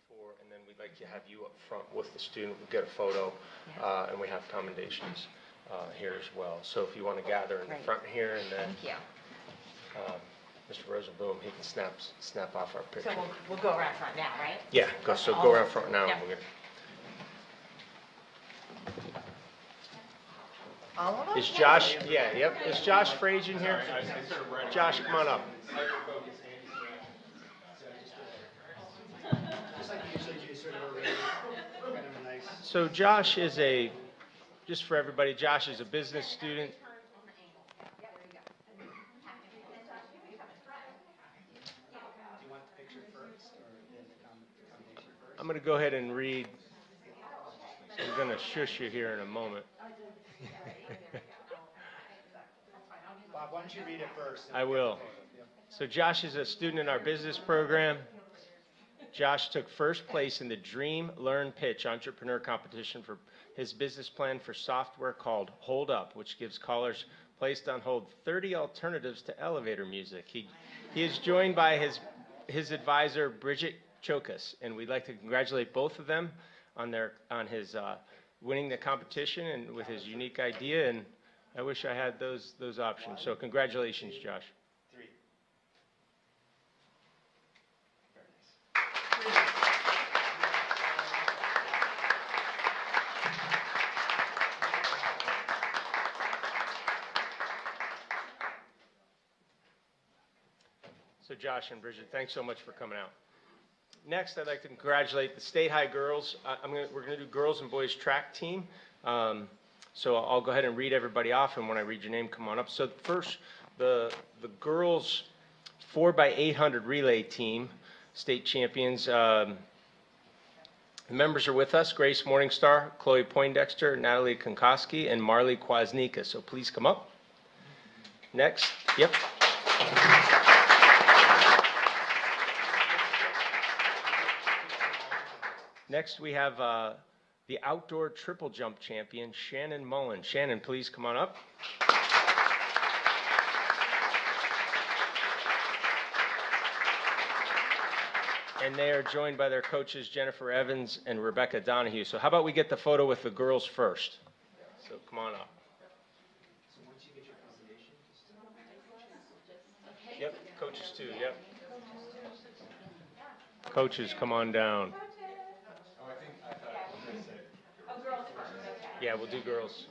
before, and then we'd like to have you up front with the student. We'll get a photo, and we have commendations here as well. So if you want to gather in the front here, and then Thank you. Mr. Rosenblum, he can snap off our picture. So we'll go around front now, right? Yeah, go around front now. Yeah. And we'll get, All of them? is Josh? Yeah, yep. Is Josh Frazian here? Josh, come on up. So Josh is just for everybody, Josh is a business student. I'm going to go ahead and read. I'm going to shush you here in a moment. Bob, why don't you read it first? I will. So Josh is a student in our business program. Josh took first place in the Dream, Learn, Pitch entrepreneur competition for his business plan for software called Hold Up, which gives callers placed on hold 30 alternatives to elevator music. He is joined by his advisor, Bridget Chokas, and we'd like to congratulate both of them on his winning the competition and with his unique idea, and I wish I had those options. So congratulations, Josh. So Josh and Bridget, thanks so much for coming out. Next, I'd like to congratulate the State High girls. We're going to do girls and boys track team. So I'll go ahead and read everybody off, and when I read your name, come on up. So first, the girls 4x800 relay team, state champions. The members are with us: Grace Morningstar, Chloe Poindexter, Natalie Konkoski, and Marley Kwasnika. So please come up. Next, yep. Next, we have the outdoor triple jump champion, Shannon Mullen. Shannon, please come on up. And they are joined by their coaches, Jennifer Evans and Rebecca Donahue. So how about we get the photo with the girls first? So come on up. So once you get your combination, Yep, coaches too, yep. Coaches, come on down. Yeah, we'll do girls.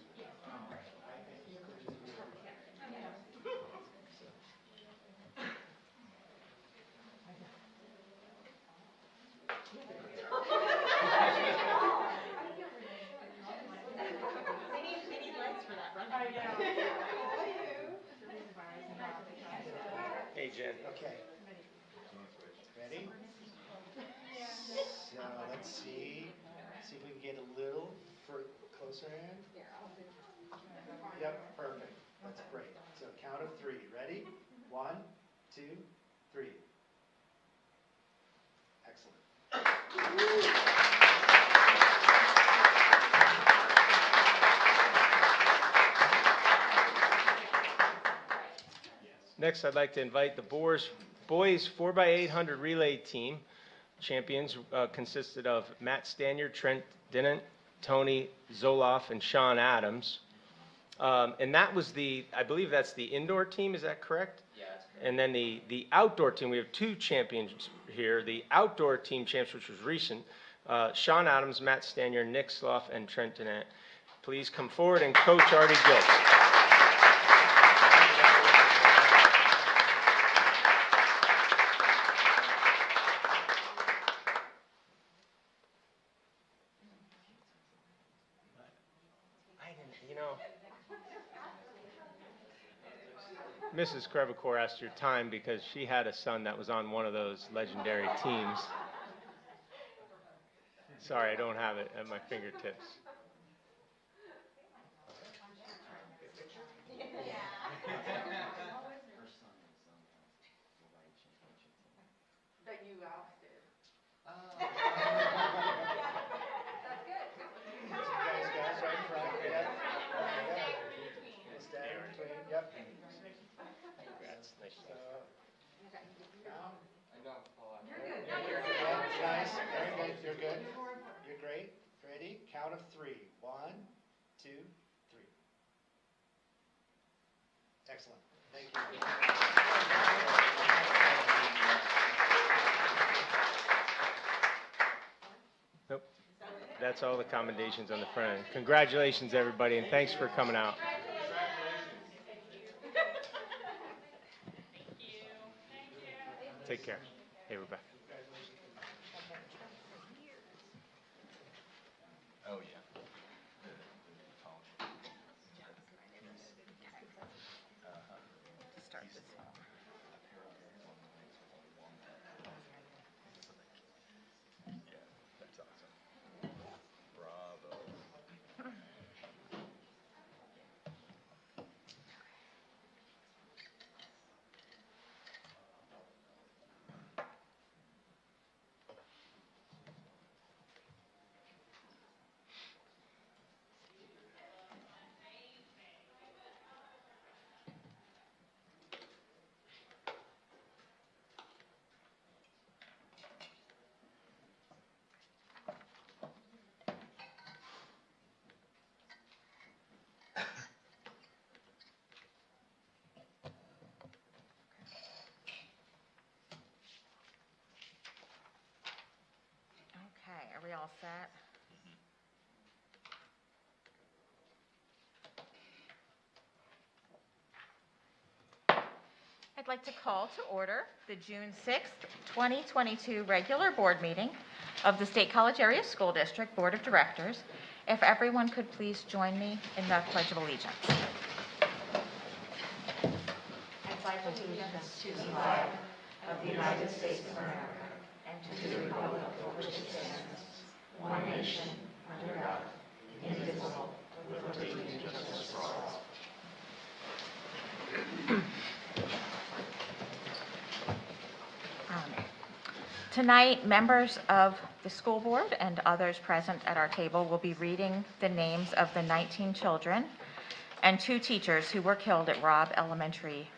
Hey, Jen. okay. Ready? So let's see if we can get a little closer in. Yep, perfect. That's great. So count of 3. Ready? 1, 2, 3. Excellent. Next, I'd like to invite the Boars boys 4x800 relay team champions. Consisted of Matt Stanyard, Trent Dinant, Tony Zoloff, and Sean Adams. And that was I believe that's the indoor team, is that correct? Yeah, that's correct. And then the outdoor team, we have 2 champions here. The outdoor team champs, which was recent, Sean Adams, Matt Stanyard, Nick Slough, and Trent Dinant. Please come forward, and Coach Artie Giltz. Mrs. Crevecore asked your time because she had a son that was on one of those legendary teams. Sorry, I don't have it at my fingertips. That you ousted. Guys right in front. Yeah. Stand in between. Yep. Congrats. Nice. Now. I know. You're good. No, you're good. Nice. Nice, very good, you're good. You're great. Ready? Count of three. 1, 2, 3. Excellent. Thank you. Nope. That's all the commendations on the front. Congratulations, everybody, and thanks for coming out. Take care. Hey, Rebecca. Oh, yeah. That's awesome. Bravo. Okay, are we all set? I'd like to call to order the June 6th, 2022 regular board meeting of the State College Area School District Board of Directors. If everyone could please join me in the Pledge of Allegiance. I pledge allegiance to the flag of the United States of America and to the republic for which it stands, one nation, under God, indivisible, with liberty and justice for all. Tonight, members of the school board and others present at our table will be reading the names of the 19 children and 2 teachers who were killed at Robb Elementary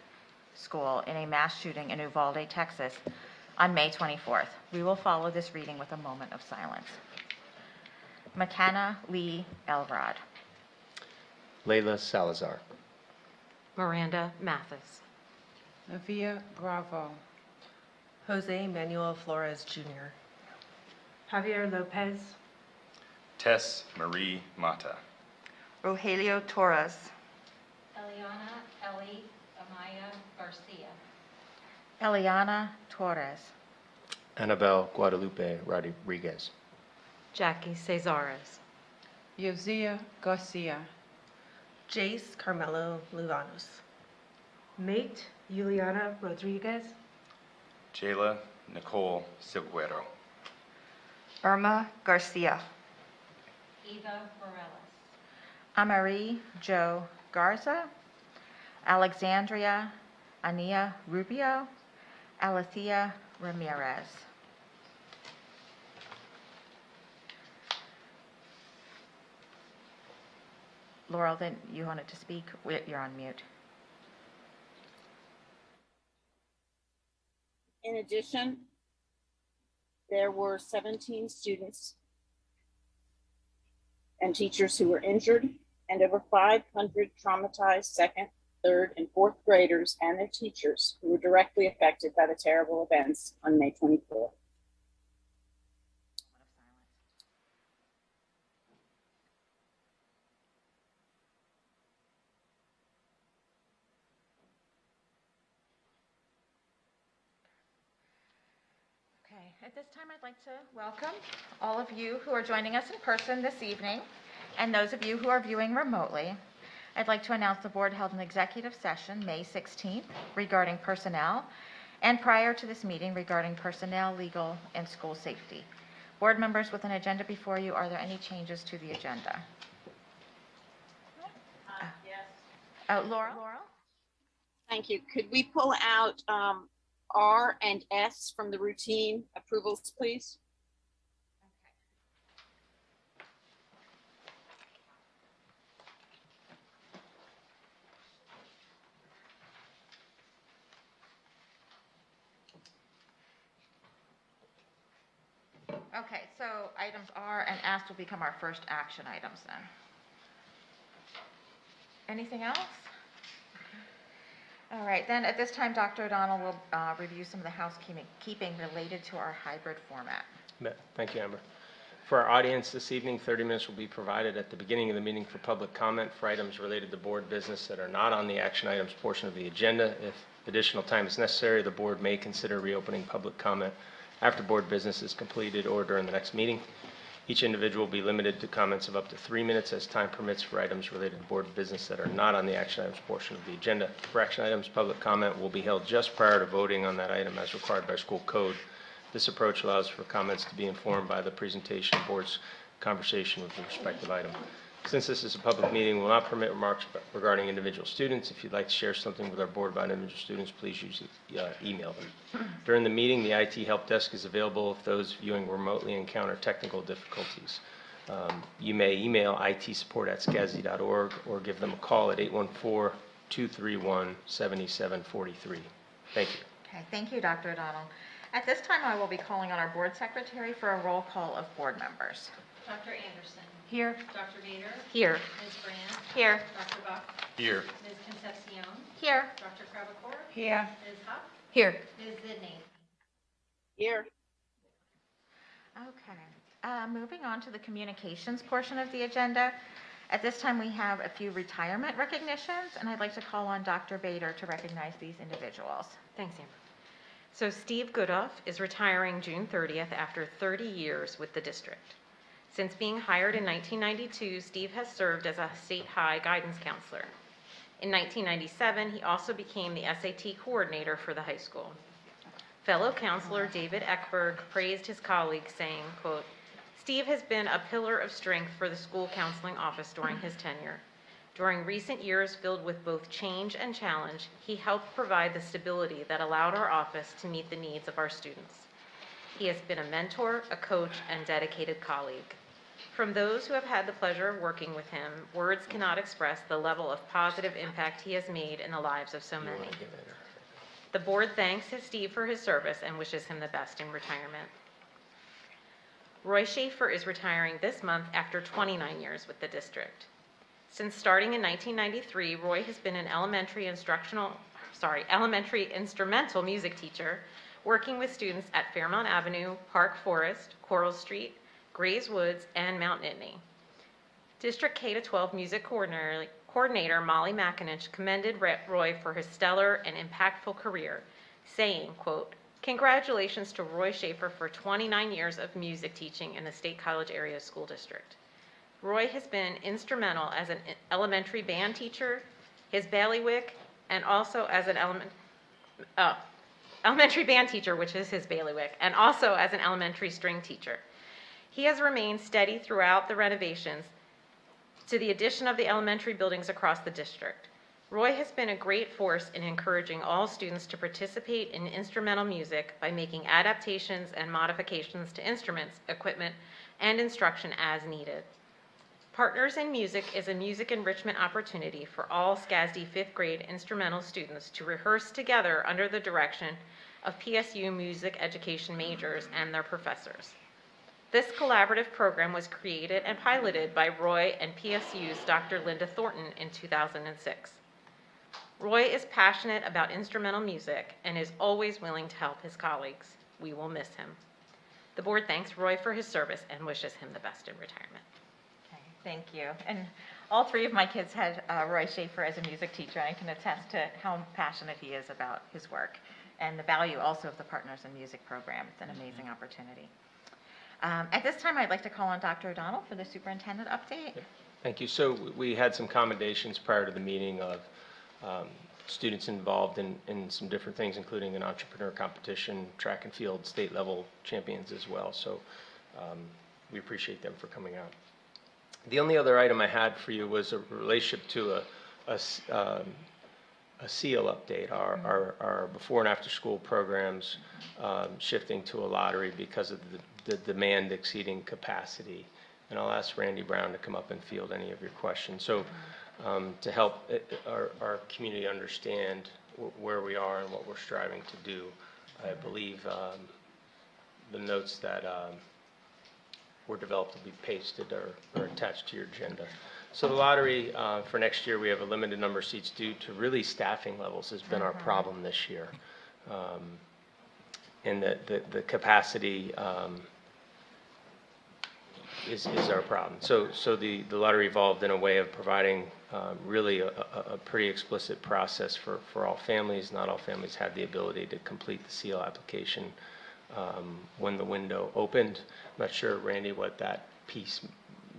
School in a mass shooting in Uvalde, Texas on May 24th. We will follow this reading with a moment of silence. McKenna Lee Elrod. Layla Salazar. Miranda Mathis. Avia Bravo. Jose Manuel Flores Jr. Javier Lopez. Tess Marie Mata. Rogelio Torres. Eliana Eli Amaya Garcia. Eliana Torres. Annabelle Guadalupe Rodriguez. Jackie Cesares. Yosia Garcia. Jace Carmelo Luganos. Mate Juliana Rodriguez. Jayla Nicole Silguero. Irma Garcia. Eva Morales. Amari Jo Garza. Alexandria Ania Rubio. Alethea Ramirez. Laurel, then you wanted to speak? You're on mute. In addition, there were 17 students and teachers who were injured, and over 500 traumatized second, third, and fourth graders and their teachers who were directly affected by the terrible events on May 24th. Okay, at this time, I'd like to welcome all of you who are joining us in person this evening, and those of you who are viewing remotely. I'd like to announce the board held an executive session May 16th regarding personnel, and prior to this meeting regarding personnel, legal, and school safety. Board members with an agenda before you, are there any changes to the agenda? Yes. Laurel? Thank you. Could we pull out R and S from the routine approvals, please? Okay, so items R and S will become our first action items then. Anything else? All right, then at this time, Dr. O'Donnell will review some of the housekeeping related to our hybrid format. Thank you, Amber. For our audience this evening, 30 minutes will be provided at the beginning of the meeting for public comment for items related to board business that are not on the action items portion of the agenda. If additional time is necessary, the board may consider reopening public comment after board business is completed or during the next meeting. Each individual will be limited to comments of up to 3 minutes as time permits for items related to board business that are not on the action items portion of the agenda. For action items, public comment will be held just prior to voting on that item as required by school code. This approach allows for comments to be informed by the presentation of board's conversation with the respective item. Since this is a public meeting, we will not permit remarks regarding individual students. If you'd like to share something with our board about individual students, please use email them. During the meeting, the IT help desk is available if those viewing remotely encounter technical difficulties. You may email itsupport@scasd.org or give them a call at 814-231-7743. Thank you. Okay, thank you, Dr. O'Donnell. At this time, I will be calling on our board secretary for a roll call of board members. Dr. Anderson. Here. Dr. Bader. Here. Ms. Brand. Here. Dr. Buck. Here. Ms. Concepcion. Here. Dr. Crevecoeur. Here. Ms. Huff. Here. Ms. Zidney. Here. Okay, moving on to the communications portion of the agenda. At this time, we have a few retirement recognitions, and I'd like to call on Dr. Bader to recognize these individuals. Thanks, Amber. So Steve Goodoff is retiring June 30th after 30 years with the district. Since being hired in 1992, Steve has served as a state high guidance counselor. In 1997, he also became the SAT coordinator for the high school. Fellow counselor David Eckberg praised his colleague, saying, quote, "Steve has been a pillar of strength for the school counseling office during his tenure. During recent years filled with both change and challenge, he helped provide the stability that allowed our office to meet the needs of our students. He has been a mentor, a coach, and dedicated colleague. From those who have had the pleasure of working with him, words cannot express the level of positive impact he has made in the lives of so many. The board thanks Steve for his service and wishes him the best in retirement." Roy Schafer is retiring this month after 29 years with the district. Since starting in 1993, Roy has been an elementary instrumental music teacher, working with students at Fairmount Avenue, Park Forest, Coral Street, Grays Woods, and Mount Nittany. District K-12 music coordinator Molly McInich commended Roy for his stellar and impactful career, saying, quote, "Congratulations to Roy Schafer for 29 years of music teaching in the State College Area School District. Roy has been instrumental as an elementary band teacher, his bailiwick, and also as an elementary band teacher, which is his bailiwick, and also as an elementary string teacher. He has remained steady throughout the renovations to the addition of the elementary buildings across the district. Roy has been a great force in encouraging all students to participate in instrumental music by making adaptations and modifications to instruments, equipment, and instruction as needed. Partners in Music is a music enrichment opportunity for all SCASD 5th grade instrumental students to rehearse together under the direction of PSU music education majors and their professors. This collaborative program was created and piloted by Roy and PSU's Dr. Linda Thornton in 2006. Roy is passionate about instrumental music and is always willing to help his colleagues. We will miss him. The board thanks Roy for his service and wishes him the best in retirement." Okay, thank you. And all three of my kids had Roy Schafer as a music teacher, and I can attest to how passionate he is about his work and the value also of the Partners in Music program. It's an amazing opportunity. At this time, I'd like to call on Dr. O'Donnell for the superintendent update. Thank you. So we had some commendations prior to the meeting of students involved in some different things, including an entrepreneur competition, track and field state level champions as well. So we appreciate them for coming out. The only other item I had for you was a relationship to a SEAL update, our before and after school programs shifting to a lottery because of the demand exceeding capacity. And I'll ask Randy Brown to come up and field any of your questions. So to help our community understand where we are and what we're striving to do, I believe the notes that were developed will be pasted or attached to your agenda. So the lottery, for next year, we have a limited number of seats due to really staffing levels has been our problem this year. And the capacity is our problem. So the lottery evolved in a way of providing really a pretty explicit process for all families. Not all families had the ability to complete the seal application when the window opened. I'm not sure, Randy, what that piece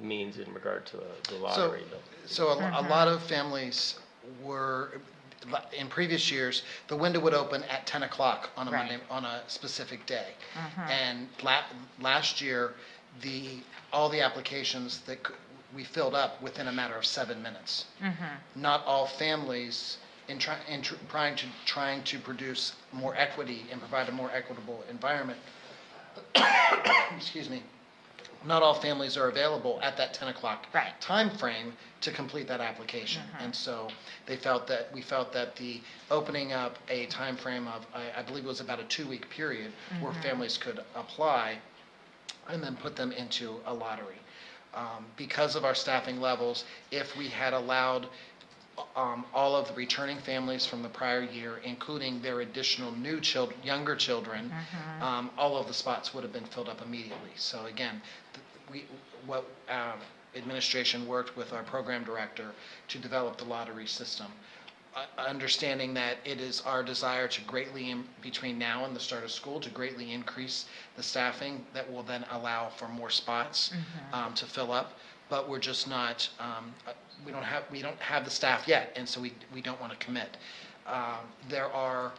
means in regard to the lottery. So a lot of families were, in previous years, the window would open at 10 o'clock on a Right. Monday, on a specific day. And last year, all the applications that we filled up within a matter of 7 minutes. Not all families, trying to produce more equity and provide a more equitable environment, excuse me, not all families are available at that 10 o'clock Right. time frame to complete that application. And so we felt that the opening up a time frame of, I believe it was about a 2-week period where families could apply and then put them into a lottery. Because of our staffing levels, if we had allowed all of the returning families from the prior year, including their additional new younger children, all of the spots would have been filled up immediately. So again, administration worked with our program director to develop the lottery system, understanding that it is our desire to greatly, between now and the start of school, to greatly increase the staffing that will then allow for more spots to fill up. But we're just not, we don't have the staff yet, and so we don't want to commit. There are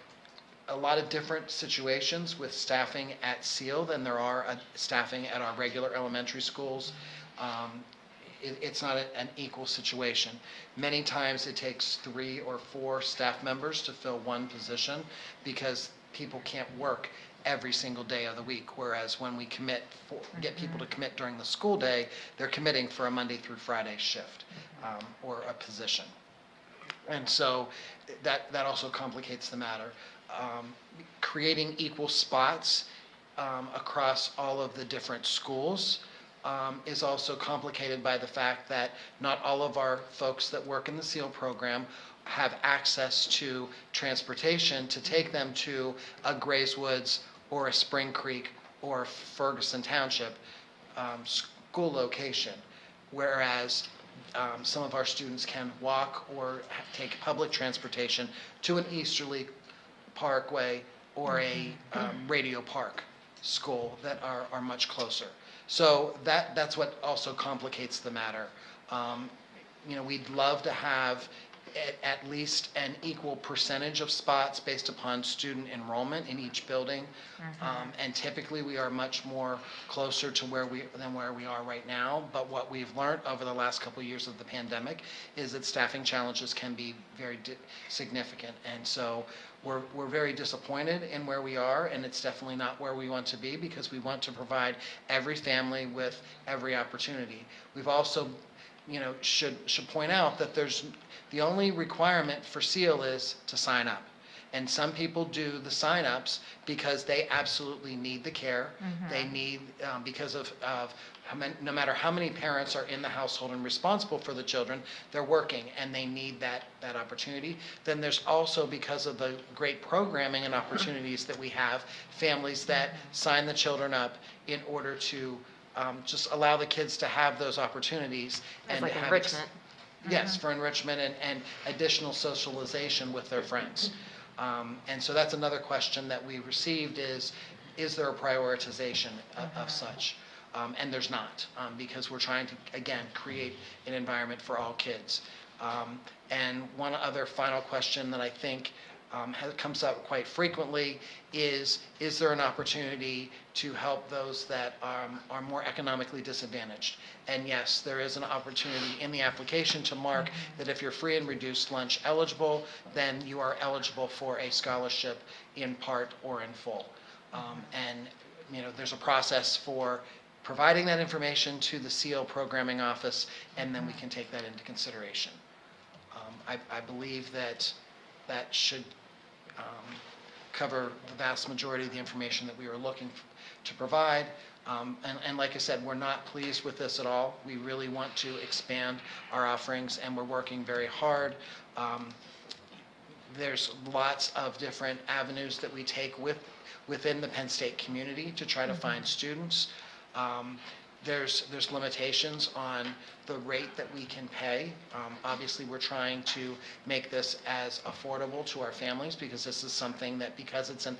a lot of different situations with staffing at SEAL than there are staffing at our regular elementary schools. It's not an equal situation. Many times it takes 3 or 4 staff members to fill one position because people can't work every single day of the week, whereas when we get people to commit during the school day, they're committing for a Monday through Friday shift or a position. And so that also complicates the matter. Creating equal spots across all of the different schools is also complicated by the fact that not all of our folks that work in the SEAL program have access to transportation to take them to a Grays Woods or a Spring Creek or Ferguson Township school location, whereas some of our students can walk or take public transportation to an Easterly Parkway or a Radio Park school that are much closer. So that's what also complicates the matter. We'd love to have at least an equal percentage of spots based upon student enrollment in each building. And typically we are much more closer to where we are right now. But what we've learned over the last couple of years of the pandemic is that staffing challenges can be very significant. And so we're very disappointed in where we are, and it's definitely not where we want to be, because we want to provide every family with every opportunity. We've also, should point out that the only requirement for SEAL is to sign up. And some people do the sign-ups because they absolutely need the care. They need, because of no matter how many parents are in the household and responsible for the children, they're working and they need that opportunity. Then there's also, because of the great programming and opportunities that we have, families that sign the children up in order to just allow the kids to have those opportunities. It's like enrichment. Yes, for enrichment and additional socialization with their friends. And so that's another question that we received is there a prioritization of such? And there's not, because we're trying to, again, create an environment for all kids. And one other final question that I think comes up quite frequently is there an opportunity to help those that are more economically disadvantaged? And yes, there is an opportunity in the application to mark that if you're free and reduced lunch eligible, then you are eligible for a scholarship in part or in full. And there's a process for providing that information to the SEAL programming office, and then we can take that into consideration. I believe that should cover the vast majority of the information that we were looking to provide. And like I said, we're not pleased with this at all. We really want to expand our offerings, and we're working very hard. There's lots of different avenues that we take within the Penn State community to try to find students. There's limitations on the rate that we can pay. Obviously, we're trying to make this as affordable to our families, because this is something that, because it's an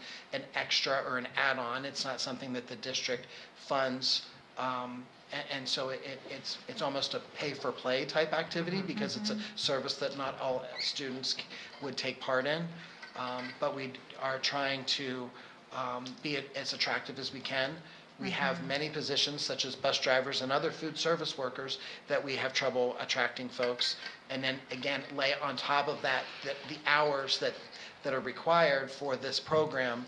extra or an add-on, it's not something that the district funds. And so it's almost a pay-for-play type activity, because it's a service that not all students would take part in. But we are trying to be as attractive as we can. We have many positions, such as bus drivers and other food service workers, that we have trouble attracting folks. And then again, lay on top of that, the hours that are required for this program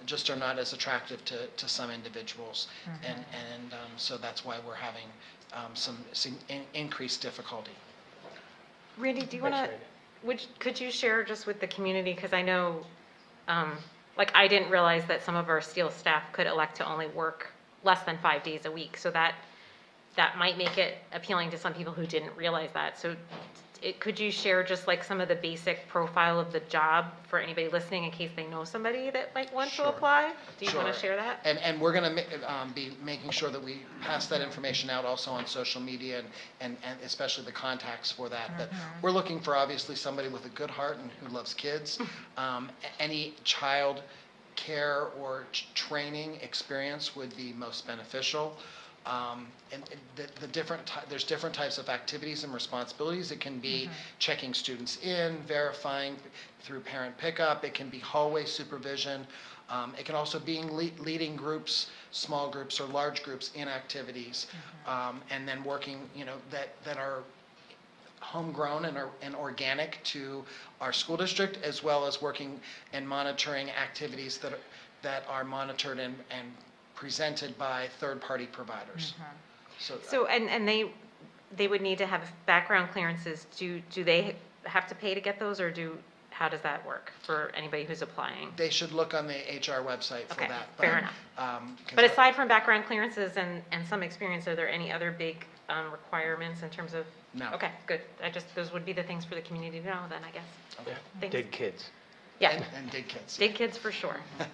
just are not as attractive to some individuals. And so that's why we're having some increased difficulty. Randy, do you want to, could you share just with the community, because I know, like, I didn't realize that some of our Steel staff could elect to only work less than 5 days a week. So that might make it appealing to some people who didn't realize that. So could you share just like some of the basic profile of the job for anybody listening, in case they know somebody that might want to apply? Do you want to share that? And we're going to be making sure that we pass that information out also on social media, and especially the contacts for that. But we're looking for, obviously, somebody with a good heart and who loves kids. Any child care or training experience would be most beneficial. And there's different types of activities and responsibilities. It can be checking students in, verifying through parent pickup. It can be hallway supervision. It can also be leading groups, small groups or large groups in activities, and then working, that are homegrown and organic to our school district, as well as working and monitoring activities that are monitored and presented by third-party providers. So and they would need to have background clearances. Do they have to pay to get those, or how does that work for anybody who's applying? They should look on the HR website for that. Fair enough. But aside from background clearances and some experience, are there any other big requirements in terms of? No. Okay, good. Those would be the things for the community to know then, I guess. Okay. Thanks. Dig kids. Yeah. And dig kids. Dig kids for sure. Yep.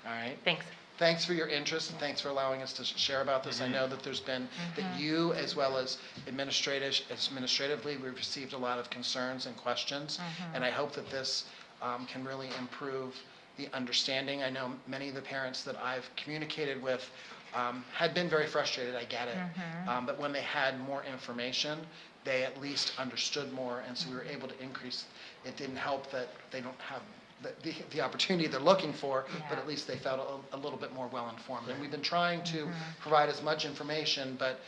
All right. Thanks. Thanks for your interest, and thanks for allowing us to share about this. I know that there's been, that you, as well as administratively, we've received a lot of concerns and questions, and I hope that this can really improve the understanding. I know many of the parents that I've communicated with had been very frustrated, I get it, but when they had more information, they at least understood more, and so we were able to increase. It didn't help that they don't have the opportunity they're looking for, but at least they felt a little bit more well-informed. And we've been trying to provide as much information, but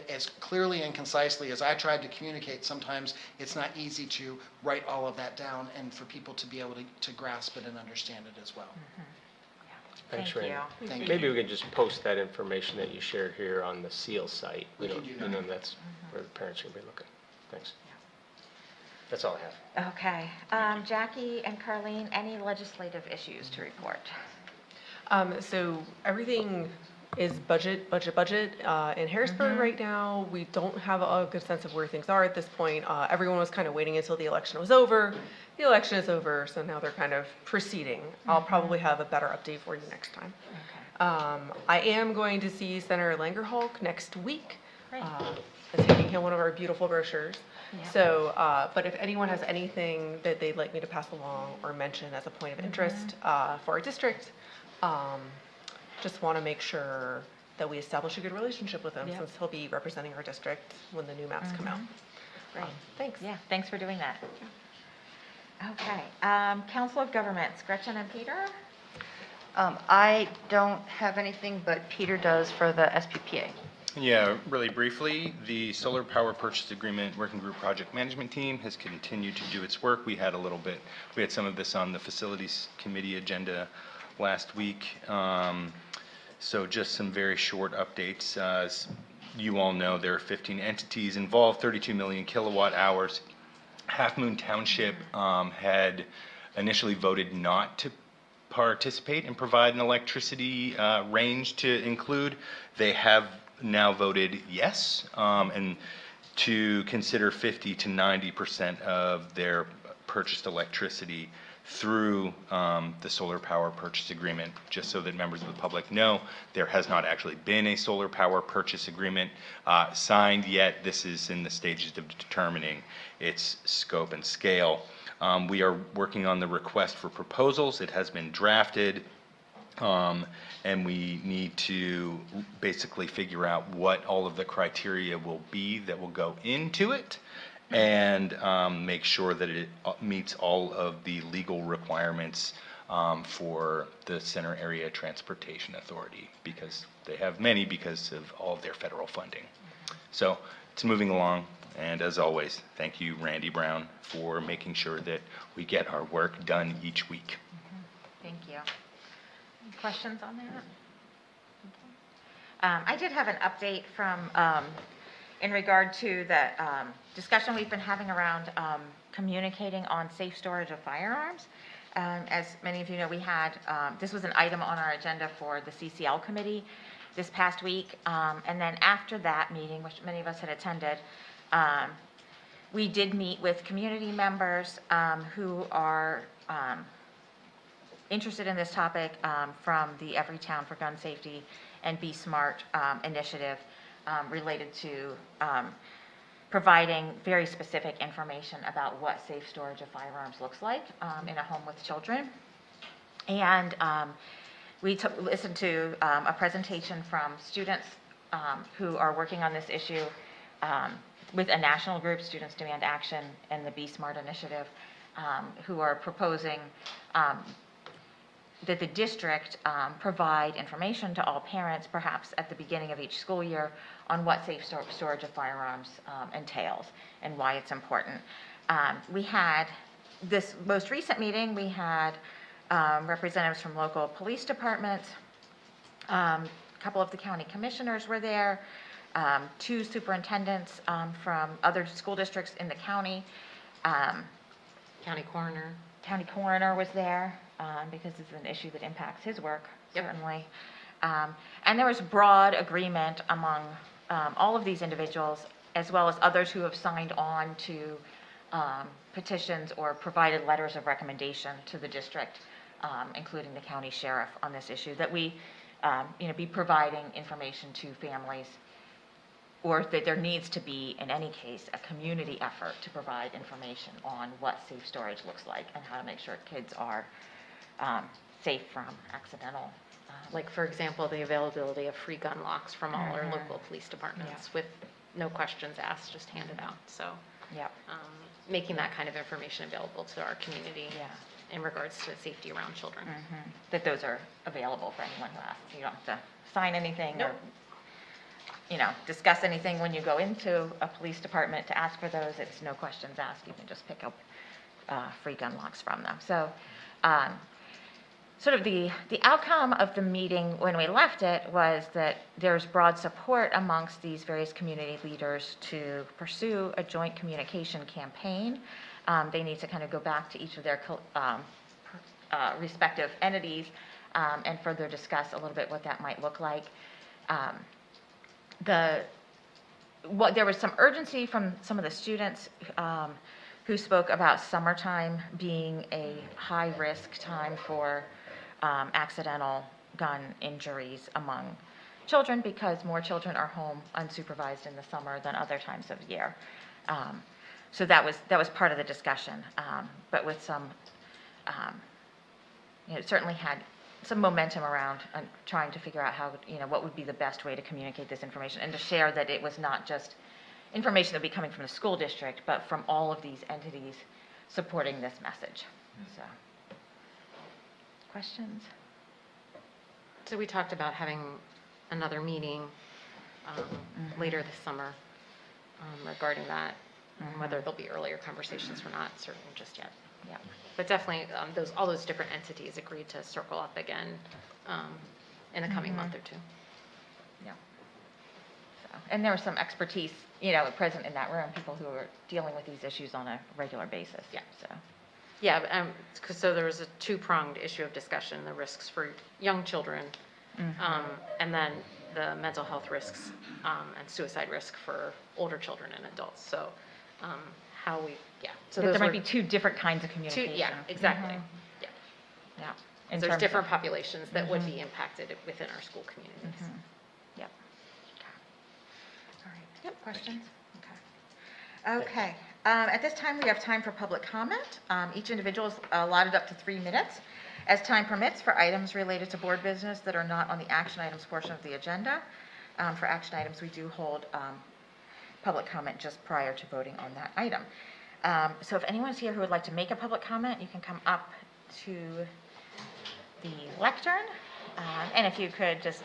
as clearly and concisely as I tried to communicate, sometimes it's not easy to write all of that down and for people to be able to grasp it and understand it as well. Thanks, Thank Randy. you. Thank you. Maybe we can just post that information that you shared here on the SEAL site. We can do that. That's where the parents are going to be looking. Thanks. That's all I have. Okay. Jackie and Carlene, any legislative issues to report? So everything is budget. In Harrisburg right now, we don't have a good sense of where things are at this point. Everyone was kind of waiting until the election was over. The election is over, so now they're kind of proceeding. I'll probably have a better update for you next time. I am going to see Senator Langerholk next week. Is handing him one of our beautiful brochures. So, but if anyone has anything that they'd like me to pass along or mention as a point of interest for our district, just want to make sure that we establish a good relationship with him, since he'll be representing our district when the new maps come out. Great. Thanks. Yeah, thanks for doing that. Okay. Council of Governments, Gretchen and Peter? I don't have anything, but Peter does for the SPPA. Yeah, really briefly, the Solar Power Purchase Agreement Working Group Project Management Team has continued to do its work. We had some of this on the Facilities Committee agenda last week. So just some very short updates. As you all know, there are 15 entities involved, 32 million kilowatt hours. Half Moon Township had initially voted not to participate and provide an electricity range to include, they have now voted yes, and to consider 50 to 90% of their purchased electricity through the solar power purchase agreement. Just so that members of the public know, there has not actually been a solar power purchase agreement signed yet. This is in the stages of determining its scope and scale. We are working on the request for proposals. It has been drafted, and we need to basically figure out what all of the criteria will be that will go into it, and make sure that it meets all of the legal requirements for the Center Area Transportation Authority, because they have many because of all of their federal funding. So it's moving along, and as always, thank you, Randy Brown, for making sure that we get our work done each week. Thank you. Any questions on that? I did have an update from, in regard to the discussion we've been having around communicating on safe storage of firearms. As many of you know, we had, this was an item on our agenda for the CCL committee this past week. And then after that meeting, which many of us had attended, we did meet with community members who are interested in this topic from the Every Town for Gun Safety and Be Smart initiative related to providing very specific information about what safe storage of firearms looks like in a home with children. And we listened to a presentation from students who are working on this issue with a national group, Students Demand Action, and the Be Smart initiative, who are proposing that the district provide information to all parents, perhaps at the beginning of each school year, on what safe storage of firearms entails and why it's important. We had this most recent meeting, we had representatives from local police departments, a couple of the county commissioners were there, 2 superintendents from other school districts in the county. County coroner. County coroner was there because it's an issue that impacts his work, certainly. And there was broad agreement among all of these individuals, as well as others who have signed on to petitions or provided letters of recommendation to the district, including the county sheriff on this issue, that we be providing information to families, or that there needs to be, in any case, a community effort to provide information on what safe storage looks like and how to make sure kids are safe from accidental. Like, for example, the availability of free gun locks from all our local police departments with no questions asked, just handed out. So making that kind of information available to our community in regards to safety around children. That those are available for anyone who asks. You don't have to sign anything or discuss anything when you go into a police department to ask for those. It's no questions asked. You can just pick up free gun locks from them. So sort of the outcome of the meeting when we left it was that there's broad support amongst these various community leaders to pursue a joint communication campaign. They need to kind of go back to each of their respective entities and further discuss a little bit what that might look like. There was some urgency from some of the students who spoke about summertime being a high-risk time for accidental gun injuries among children, because more children are home unsupervised in the summer than other times of year. So that was part of the discussion, but with some, it certainly had some momentum around trying to figure out how, what would be the best way to communicate this information and to share that it was not just information that would be coming from the school district, but from all of these entities supporting this message. So, questions? So we talked about having another meeting later this summer regarding that, whether there'll be earlier conversations or not, certain just yet. Yeah. But definitely, all those different entities agreed to circle up again in the coming month or two. Yeah. So, and there was some expertise, present in that room, people who are dealing with these issues on a regular basis. Yeah. So, Yeah, so there was a two-pronged issue of discussion, the risks for young children, and then the mental health risks and suicide risk for older children and adults. So how we, so That those there might were be two different kinds of two, communication. yeah, exactly. Yeah. Yeah. In There's terms different of- populations that would be impacted within our school communities. Yep. All right. Yep. Questions? Okay. Okay. At this time, we have time for public comment. Each individual is allotted up to 3 minutes. As time permits, for items related to board business that are not on the action items portion of the agenda. For action items, we do hold public comment just prior to voting on that item. So if anyone's here who would like to make a public comment, you can come up to the lectern. And if you could just,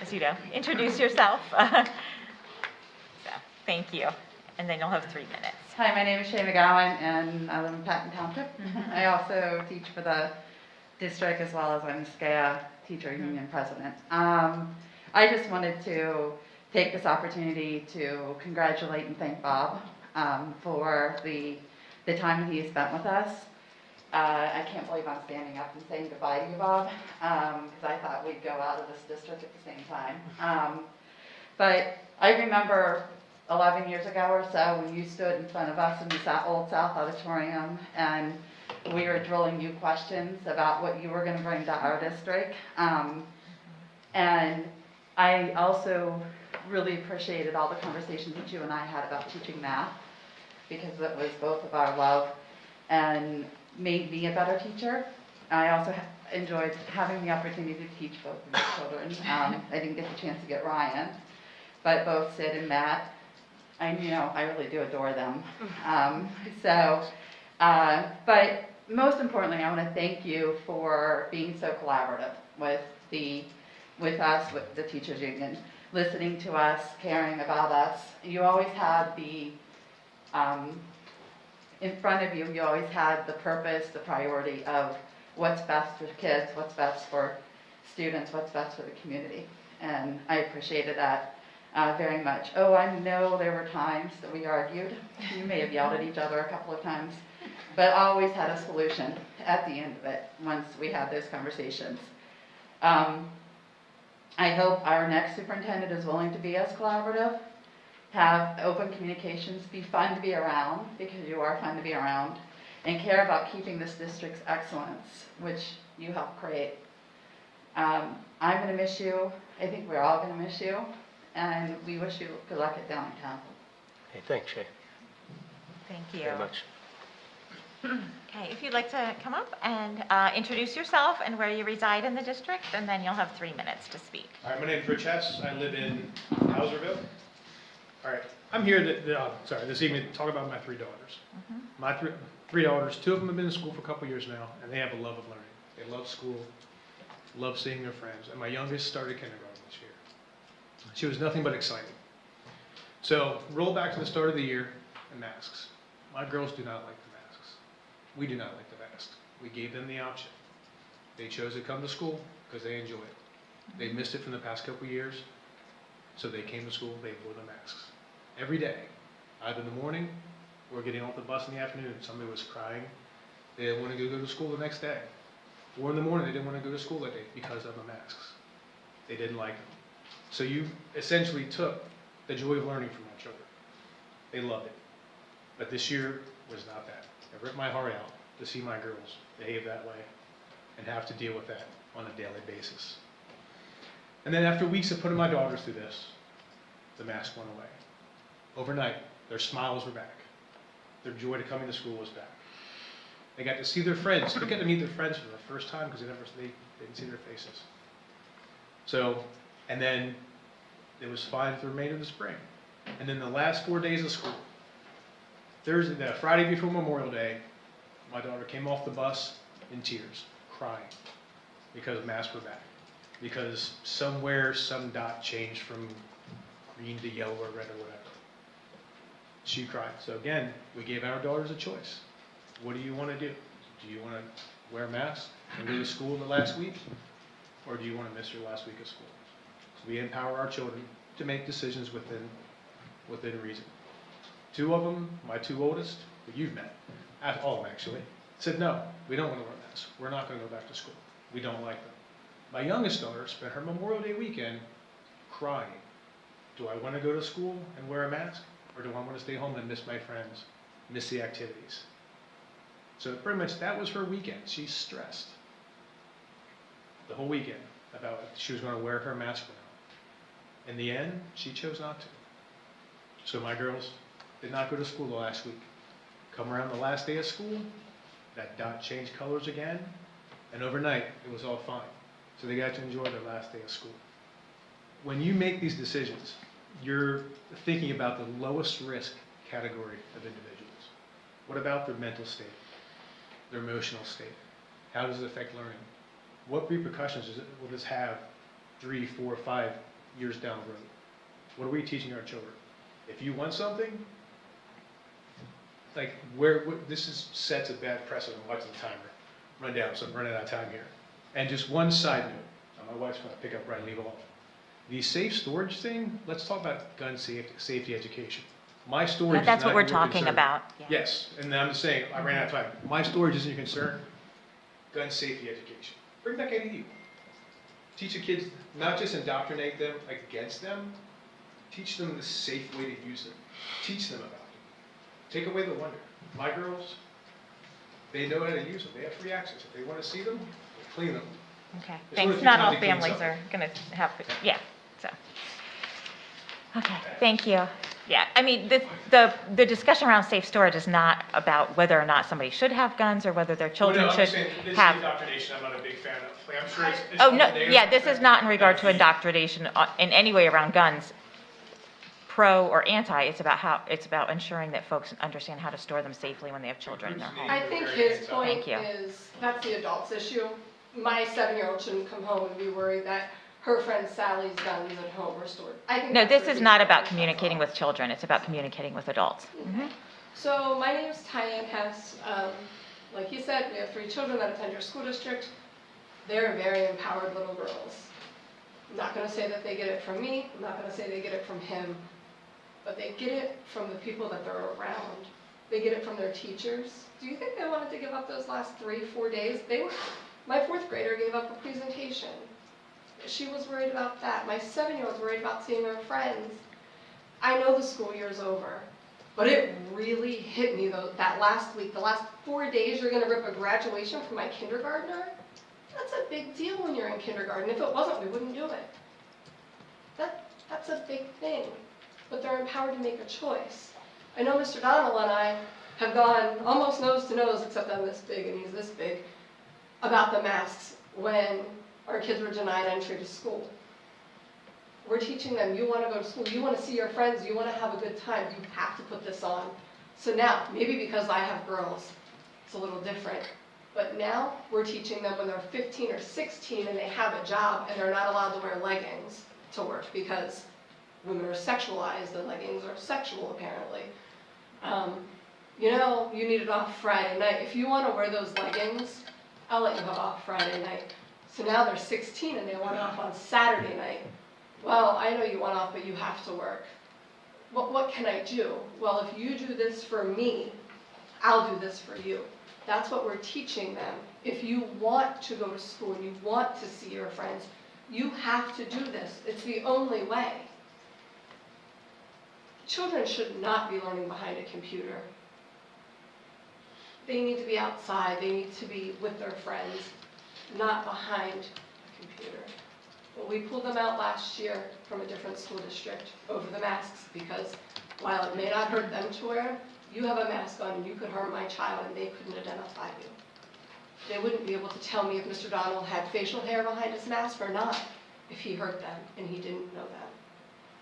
as you know, introduce yourself. So, thank you. And then you'll have 3 minutes. Hi, my name is Shay McGowan, and I live in Patton Township. I also teach for the district as well as I'm the SCAA Teacher Union President. I just wanted to take this opportunity to congratulate and thank Bob for the time that he has spent with us. I can't believe I'm standing up and saying goodbye to you, Bob, because I thought we'd go out of this district at the same time. But I remember 11 years ago or so when you stood in front of us in the Old South Auditorium and we were drilling you questions about what you were going to bring to our district. And I also really appreciated all the conversations that you and I had about teaching math, because it was both of our love and made me a better teacher. I also enjoyed having the opportunity to teach both of my children. I didn't get the chance to get Ryan, but both Sid and Matt, I really do adore them. But most importantly, I want to thank you for being so collaborative with us, with the teachers union, listening to us, caring about us. You always had in front of you, you always had the purpose, the priority of what's best for kids, what's best for students, what's best for the community. And I appreciated that very much. Oh, I know there were times that we argued. You may have yelled at each other a couple of times, but always had a solution at the end of it once we had those conversations. I hope our next superintendent is willing to be as collaborative, have open communications, be fun to be around, because you are fun to be around, and care about keeping this district's excellence, which you helped create. I'm going to miss you. I think we're all going to miss you, and we wish you good luck at Downtown. Hey, thanks, Shay. Thank you. Very much. Okay, if you'd like to come up and introduce yourself and where you reside in the district, and then you'll have 3 minutes to speak. All right, my name's Rich Hess. I live in Hauserville. All right, I'm here this evening to talk about my 3 daughters. My three daughters, 2 of them have been in school for a couple years now, and they have a love of learning. They love school, love seeing their friends. And my youngest started kindergarten this year. She was nothing but excited. So roll back to the start of the year and masks. My girls do not like the masks. We do not like the masks. We gave them the option. They chose to come to school because they enjoy it. They missed it from the past couple years, so they came to school, they wore the masks. Every day, either in the morning or getting off the bus in the afternoon. Somebody was crying. They didn't want to go to school the next day. Or in the morning, they didn't want to go to school that day because of the masks. They didn't like them. So you essentially took the joy of learning from my children. They loved it. But this year was not that. It ripped my heart out to see my girls behave that way and have to deal with that on a daily basis. And then after weeks of putting my daughters through this, the mask went away. Overnight, their smiles were back. Their joy to coming to school was back. They got to see their friends. They got to meet their friends for the first time because they didn't see their faces. So, and then it was fine for the remainder of the spring. And then the last 4 days of school, Friday before Memorial Day, my daughter came off the bus in tears, crying, because masks were back. Because somewhere some dot changed from green to yellow or red or whatever. She cried. So again, we gave our daughters a choice. What do you want to do? Do you want to wear a mask and go to school the last week? Or do you want to miss your last week of school? So we empower our children to make decisions within reason. 2 of them, my 2 oldest, that you've met, all of them actually, said, no, we don't want to wear masks. We're not going to go back to school. We don't like them. My youngest daughter spent her Memorial Day weekend crying. Do I want to go to school and wear a mask? Or do I want to stay home and miss my friends, miss the activities? So pretty much that was her weekend. She's stressed the whole weekend about if she was going to wear her mask or not. In the end, she chose not to. So my girls did not go to school the last week. Come around the last day of school, that dot changed colors again, and overnight it was all fine. So they got to enjoy their last day of school. When you make these decisions, you're thinking about the lowest risk category of individuals. What about their mental state, their emotional state? How does it affect learning? What repercussions will this have 3, 4, 5 years down the road? What are we teaching our children? If you want something, like sets a bad precedent. Watch the timer run down, so I'm running out of time here. And just one side note, my wife's going to pick up right and leave off. The safe storage thing, let's talk about gun safety education. My storage is That's not what we're your talking concern. about. Yeah. Yes, and I'm just saying, I ran out of time. My storage isn't your concern. Gun safety education. Bring back ADU. Teach the kids, not just indoctrinate them against them, teach them the safe way to use them. Teach them about it. Take away the wonder. My girls, they know how to use them. They have free access. If they want to see them, clean them. Okay, There's thanks. only a few Not all times it cleans families up. are going to have, yeah, so. Okay, thank you. Yeah, I mean, the discussion around safe storage is not about whether or not somebody should have guns or whether their children Well, no, I'm should saying this have. is indoctrination I'm not a big fan of. Like, I'm sure it's Oh, no, up there. yeah, this is not in regard to indoctrination in any way around guns, pro or anti. It's about ensuring that folks understand how to store them safely when they have children in their home. I think his point Thank you. is, that's the adult's issue. My 7-year-old shouldn't come home and be worried that her friend Sally's guns at home are stored. I think No, that's this the is not reason about why. communicating with children. It's about communicating with adults. Mhm. So my name is Tyann Hess. Like he said, we have 3 children that attend your school district. They're very empowered little girls. I'm not going to say that they get it from me. I'm not going to say they get it from him. But they get it from the people that they're around. They get it from their teachers. Do you think they wanted to give up those last 3, 4 days? My 4th grader gave up a presentation. She was worried about that. My 7-year-old's worried about seeing her friends. I know the school year's over, but it really hit me though that last week. The last 4 days you're going to rip a graduation from my kindergartner? That's a big deal when you're in kindergarten. If it wasn't, we wouldn't do it. That's a big thing. But they're empowered to make a choice. I know Mr. Donnell and I have gone almost nose to nose, except I'm this big and he's this big, about the masks when our kids were denied entry to school. We're teaching them, you want to go to school, you want to see your friends, you want to have a good time, you have to put this on. So now, maybe because I have girls, it's a little different. But now we're teaching them when they're 15 or 16 and they have a job and they're not allowed to wear leggings to work because women are sexualized and leggings are sexual apparently. You know, you need it off Friday night. If you want to wear those leggings, I'll let you have off Friday night. So now they're 16 and they want off on Saturday night. Well, I know you want off, but you have to work. What can I do? Well, if you do this for me, I'll do this for you. That's what we're teaching them. If you want to go to school and you want to see your friends, you have to do this. It's the only way. Children should not be learning behind a computer. They need to be outside. They need to be with their friends, not behind a computer. But we pulled them out last year from a different school district over the masks because while it may not hurt them to wear, you have a mask on and you could harm my child and they couldn't identify you. They wouldn't be able to tell me if Mr. Donald had facial hair behind his mask or not if he hurt them and he didn't know them.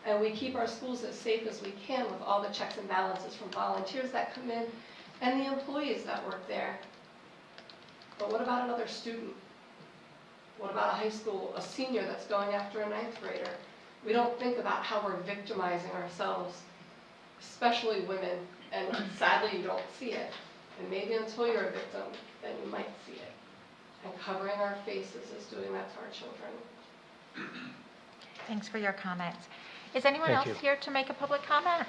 And we keep our schools as safe as we can with all the checks and balances from volunteers that come in and the employees that work there. But what about another student? What about a high school, a senior that's going after a 9th grader? We don't think about how we're victimizing ourselves, especially women, and sadly you don't see it. And maybe until you're a victim, then you might see it. And covering our faces is doing that to our children. Thanks for your comments. Is anyone Thank else you. here to make a public comment?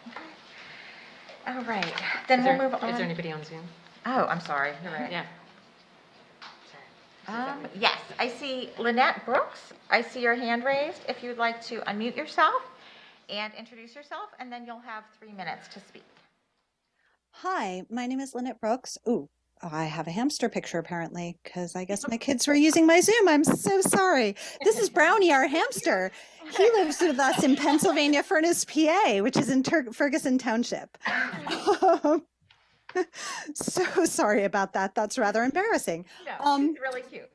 Okay. All right, then we'll move on. Is there anybody on Zoom? Oh, I'm sorry, you're right. Yeah. Yes, I see Lynette Brooks. I see your hand raised. If you'd like to unmute yourself and introduce yourself, and then you'll have 3 minutes to speak. Hi, my name is Lynette Brooks. Ooh, I have a hamster picture apparently, because I guess my kids were using my Zoom. I'm so sorry. This is Brownie, our hamster. He lives with us in Pennsylvania Furnace, PA, which is in Ferguson Township. So sorry about that. That's rather embarrassing. No, she's really cute.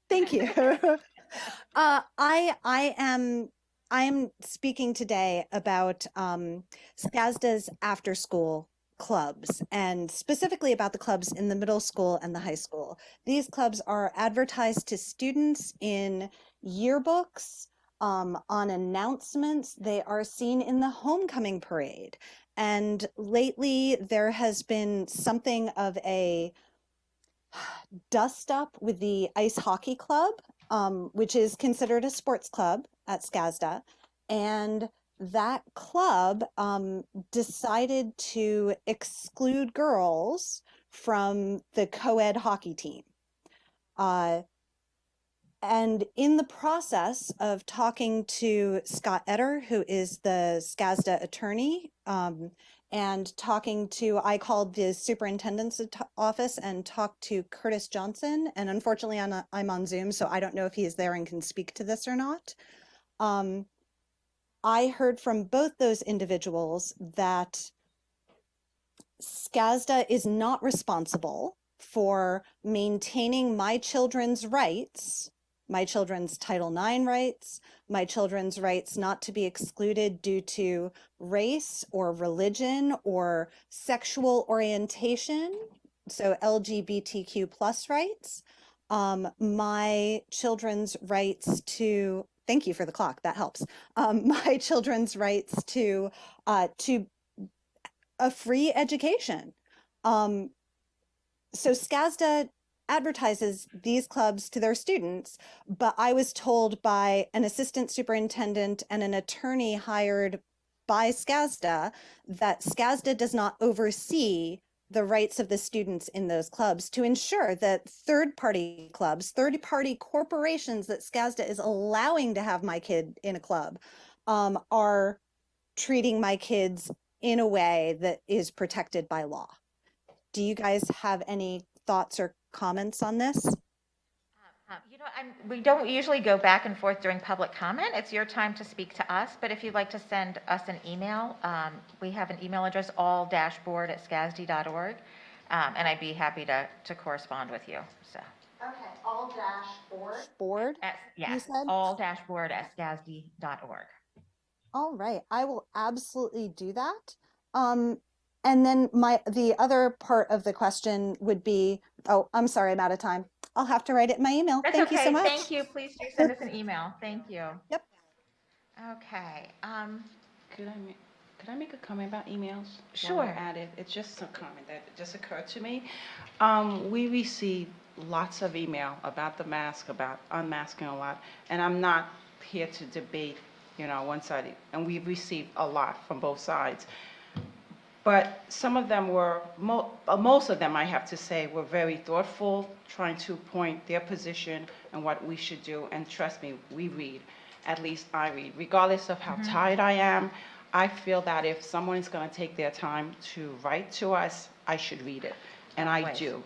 Thank you. I am speaking today about SCASDA's after school clubs, and specifically about the clubs in the middle school and the high school. These clubs are advertised to students in yearbooks, on announcements. They are seen in the homecoming parade. And lately there has been something of a dust up with the ice hockey club, which is considered a sports club at SCASDA. And that club decided to exclude girls from the co-ed hockey team. And in the process of talking to Scott Etter, who is the SCASDA attorney, and talking to, I called the superintendent's office and talked to Curtis Johnson. And unfortunately, I'm on Zoom, so I don't know if he is there and can speak to this or not. I heard from both those individuals that SCASDA is not responsible for maintaining my children's rights, my children's Title IX rights, my children's rights not to be excluded due to race or religion or sexual orientation, so LGBTQ plus rights, my children's rights to, thank you for the clock, that helps, my children's rights to a free education. So SCASDA advertises these clubs to their students, but I was told by an assistant superintendent and an attorney hired by SCASDA that SCASDA does not oversee the rights of the students in those clubs to ensure that third-party clubs, third-party corporations that SCASDA is allowing to have my kid in a club, are treating my kids in a way that is protected by law. Do you guys have any thoughts or comments on this? You know, we don't usually go back and forth during public comment. It's your time to speak to us, but if you'd like to send us an email, we have an email address, all-board@scasd.org, and I'd be happy to correspond with you. So. Okay, all-board? Board? Yes, all-board@scasd.org. All right, I will absolutely do that. And then the other part of the question would be, oh, I'm sorry, I'm out of time. I'll have to write it in my email. That's Thank okay. you so much. Thank you. Please do send us an email. Thank you. Yep. Okay. Could I make a comment about emails? Sure. While we're at it? It's just a comment that just occurred to me. We receive lots of email about the mask, about unmasking a lot, and I'm not here to debate, one side, and we've received a lot from both sides. But some of them were, most of them, I have to say, were very thoughtful, trying to point their position and what we should do. And trust me, we read, at least I read. Regardless of how tired I am, I feel that if someone is going to take their time to write to us, I should read it. And I do,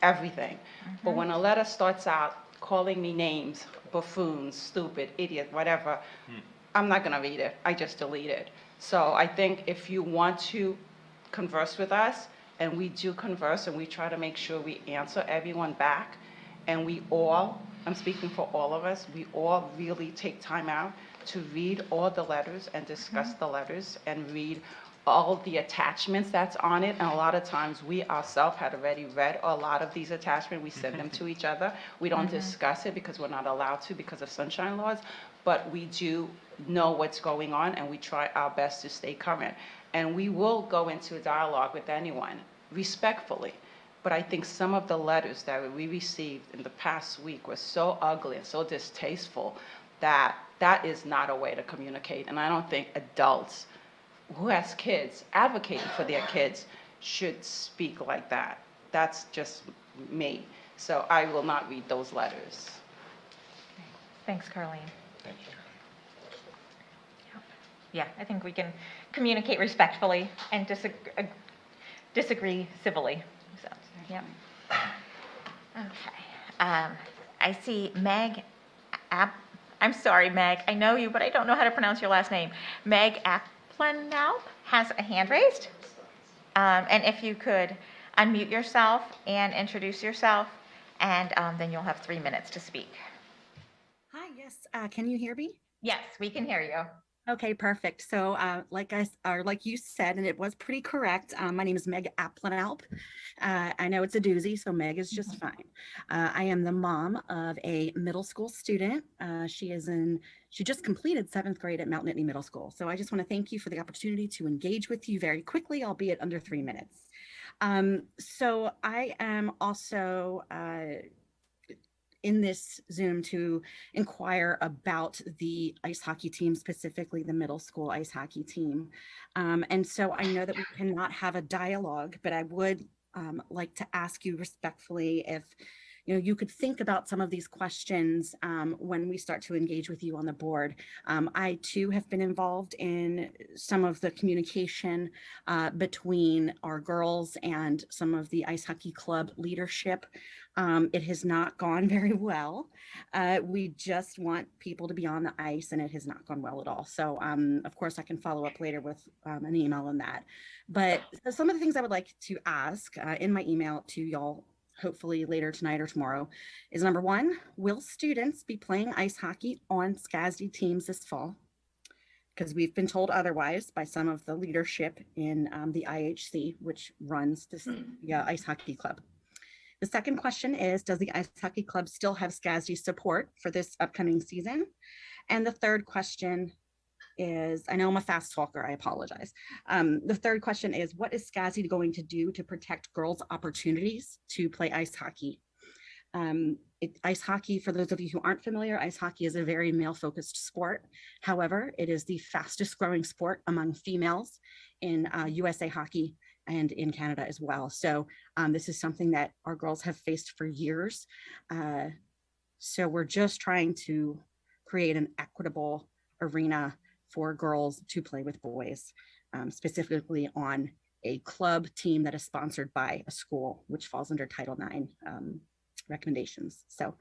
everything. But when a letter starts out calling me names, buffoons, stupid, idiot, whatever, I'm not going to read it. I just delete it. So I think if you want to converse with us, and we do converse, and we try to make sure we answer everyone back, and we all, I'm speaking for all of us, we all really take time out to read all the letters and discuss the letters and read all the attachments that's on it. And a lot of times we ourselves had already read a lot of these attachments. We send them to each other. We don't discuss it because we're not allowed to because of sunshine laws, but we do know what's going on, and we try our best to stay current. And we will go into a dialogue with anyone respectfully. But I think some of the letters that we received in the past week were so ugly and so distasteful that that is not a way to communicate. And I don't think adults who has kids, advocating for their kids, should speak like that. That's just me. So I will not read those letters. Thanks, Carlene. Thank you. Yeah, I think we can communicate respectfully and disagree civilly. So, yeah. Okay. I see Meg. I'm sorry, Meg. I know you, but I don't know how to pronounce your last name. Meg Aplenalp has a hand raised. And if you could unmute yourself and introduce yourself, and then you'll have 3 minutes to speak. Hi, yes. Can you hear me? Yes, we can hear you. Okay, perfect. So like you said, and it was pretty correct, my name is Meg Aplenalp. I know it's a doozy, so Meg is just fine. I am the mom of a middle school student. She just completed 7th grade at Mount Nittany Middle School. So I just want to thank you for the opportunity to engage with you very quickly, albeit under 3 minutes. So I am also in this Zoom to inquire about the ice hockey team, specifically the middle school ice hockey team. And so I know that we cannot have a dialogue, but I would like to ask you respectfully if you could think about some of these questions when we start to engage with you on the board. I too have been involved in some of the communication between our girls and some of the ice hockey club leadership. It has not gone very well. We just want people to be on the ice, and it has not gone well at all. So of course I can follow up later with an email on that. But some of the things I would like to ask in my email to y'all, hopefully later tonight or tomorrow, is number 1, will students be playing ice hockey on Scarcity teams this fall? Because we've been told otherwise by some of the leadership in the IHC, which runs this ice hockey club. The second question is, does the ice hockey club still have Scarcity support for this upcoming season? And the third question is, I know I'm a fast talker, I apologize. The third question is, what is Scarcity going to do to protect girls' opportunities to play ice hockey? Ice hockey, for those of you who aren't familiar, ice hockey is a very male-focused sport. However, it is the fastest growing sport among females in USA Hockey and in Canada as well. So this is something that our girls have faced for years. So we're just trying to create an equitable arena for girls to play with boys, specifically on a club team that is sponsored by a school, which falls under Title IX recommendations. So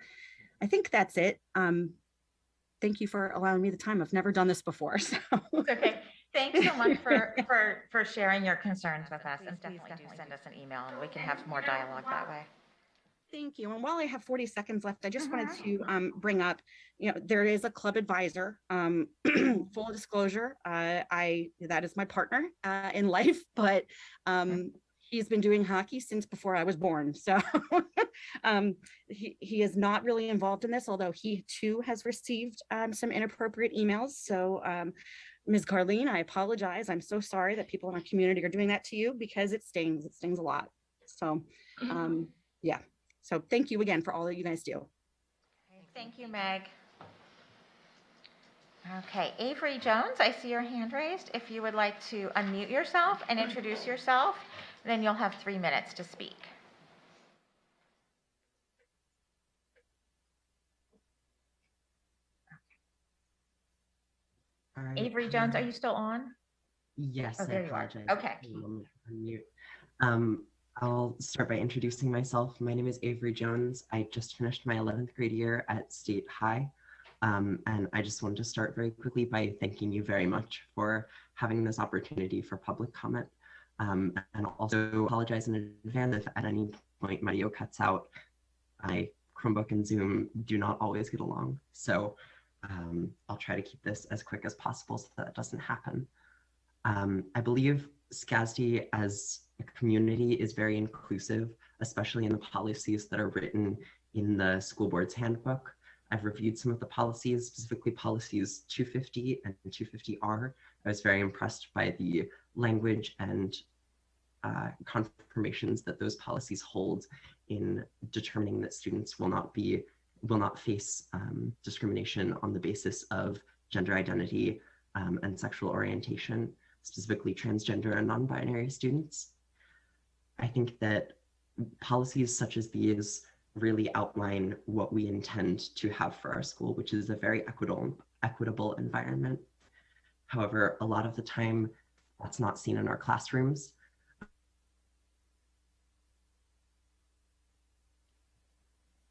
I think that's it. Thank you for allowing me the time. I've never done this before. So. Okay. Thanks so much for sharing your concerns with us, and definitely do send us an email and we can have more dialogue that way. Thank you. And while I have 40 seconds left, I just wanted to bring up, there is a club advisor. Full disclosure, that is my partner in life, but he's been doing hockey since before I was born. So he is not really involved in this, although he too has received some inappropriate emails. So Ms. Carlene, I apologize. I'm so sorry that people in our community are doing that to you, because it stings a lot. So yeah. So thank you again for all that you guys do. Thank you, Meg. Okay, Avery Jones, I see your hand raised. If you would like to unmute yourself and introduce yourself, then you'll have 3 minutes to speak. Avery Jones, are you still on? Yes, Oh, I there you are. apologize. Okay. Unmute. I'll start by introducing myself. My name is Avery Jones. I just finished my 11th grade year at State High. And I just wanted to start very quickly by thanking you very much for having this opportunity for public comment. And also apologize in advance if at any point my video cuts out. My Chromebook and Zoom do not always get along. So I'll try to keep this as quick as possible so that doesn't happen. I believe Scarcity as a community is very inclusive, especially in the policies that are written in the school board's handbook. I've reviewed some of the policies, specifically policies 250 and 250R. I was very impressed by the language and confirmations that those policies hold in determining that students will not face discrimination on the basis of gender identity and sexual orientation, specifically transgender and non-binary students. I think that policies such as these really outline what we intend to have for our school, which is a very equitable environment. However, a lot of the time, that's not seen in our classrooms.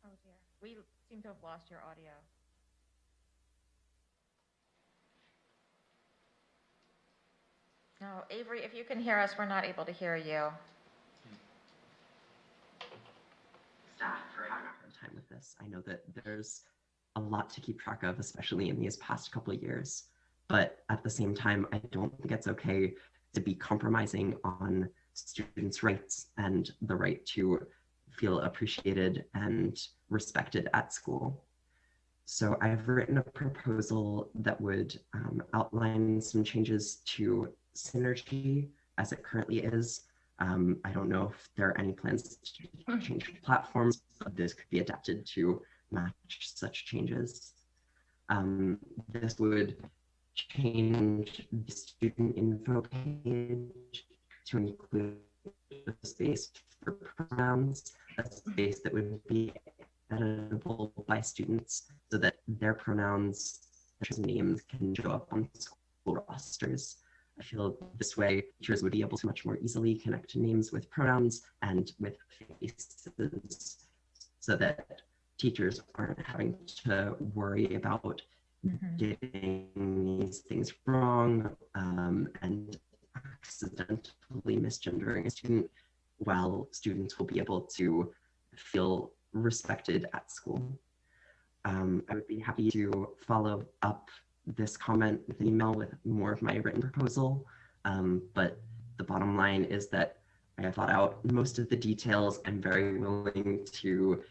Oh dear, we seem to have lost your audio. No, Avery, if you can hear us, we're not able to hear you. Staff for having a hard time with this. I know that there's a lot to keep track of, especially in these past couple of years. But at the same time, I don't think it's okay to be compromising on students' rights and the right to feel appreciated and respected at school. So I've written a proposal that would outline some changes to Synergy as it currently is. I don't know if there are any plans to change platforms, but this could be adapted to match such changes. This would change the student info page to include a space for pronouns, a space that would be editable by students so that their pronouns, their names can show up on school rosters. I feel this way teachers would be able to much more easily connect names with pronouns and with faces so that teachers aren't having to worry about getting these things wrong and accidentally misgendering a student, while students will be able to feel respected at school. I would be happy to follow up this comment with an email with more of my written proposal, but the bottom line is that I have thought out most of the details. I'm very willing to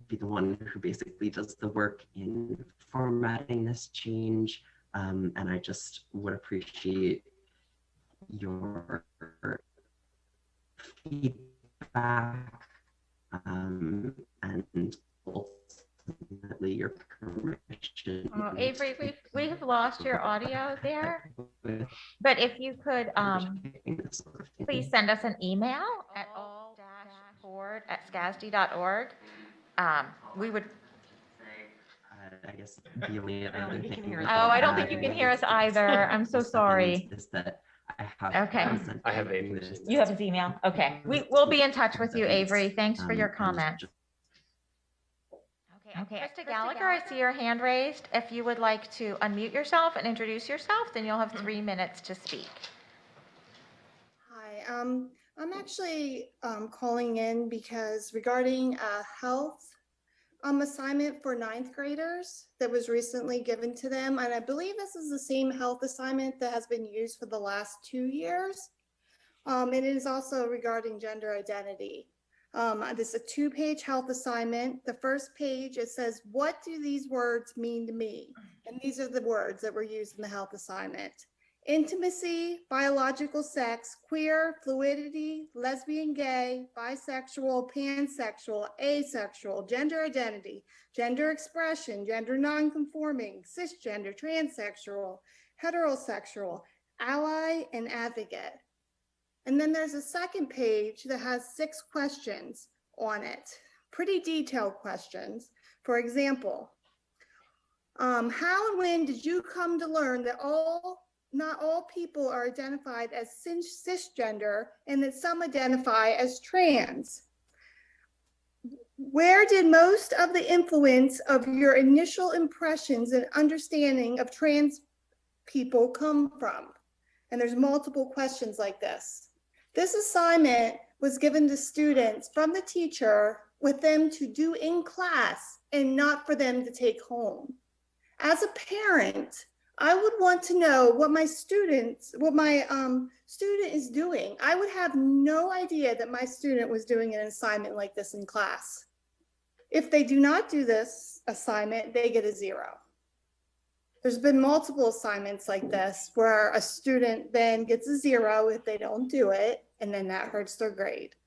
be the one who basically does the work in formatting this change, and I just would appreciate your feedback and ultimately your permission. Oh, Avery, we have lost your audio there, but if you could please send us an email at all-board@scasd.org. We would. I guess the only other thing. Oh, I don't think you can hear us either. I'm so sorry. Is that I have Okay. I have Avery's. You have his email? Okay. We'll be in touch with you, Avery. Thanks for your comment. Okay, Krista Gallagher, I see your hand raised. If you would like to unmute yourself and introduce yourself, then you'll have 3 minutes to speak. Hi, I'm actually calling in because regarding a health assignment for 9th graders that was recently given to them, and I believe this is the same health assignment that has been used for the last 2 years. It is also regarding gender identity. This is a 2-page health assignment. The first page, it says, what do these words mean to me? And these are the words that were used in the health assignment. Intimacy, biological sex, queer, fluidity, lesbian, gay, bisexual, pansexual, asexual, gender identity, gender expression, gender nonconforming, cisgender, transsexual, heterosexual, ally, and advocate. And then there's a second page that has 6 questions on it, pretty detailed questions. For example, how and when did you come to learn that not all people are identified as cisgender and that some identify as trans? Where did most of the influence of your initial impressions and understanding of trans people come from? And there's multiple questions like this. This assignment was given to students from the teacher with them to do in class and not for them to take home. As a parent, I would want to know what my student is doing. I would have no idea that my student was doing an assignment like this in class. If they do not do this assignment, they get a 0. There's been multiple assignments like this where a student then gets a 0 if they don't do it, and then that hurts their grade.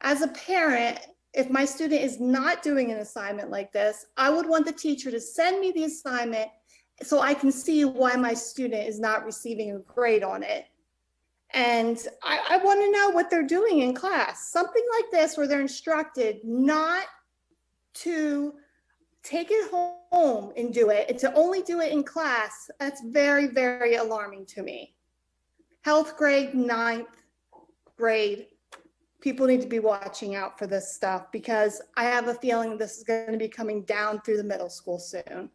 As a parent, if my student is not doing an assignment like this, I would want the teacher to send me the assignment so I can see why my student is not receiving a grade on it. And I want to know what they're doing in class. Something like this where they're instructed not to take it home and do it, and to only do it in class, that's very, very alarming to me. Health grade, 9th grade, people need to be watching out for this stuff because I have a feeling this is going to be coming down through the middle school soon.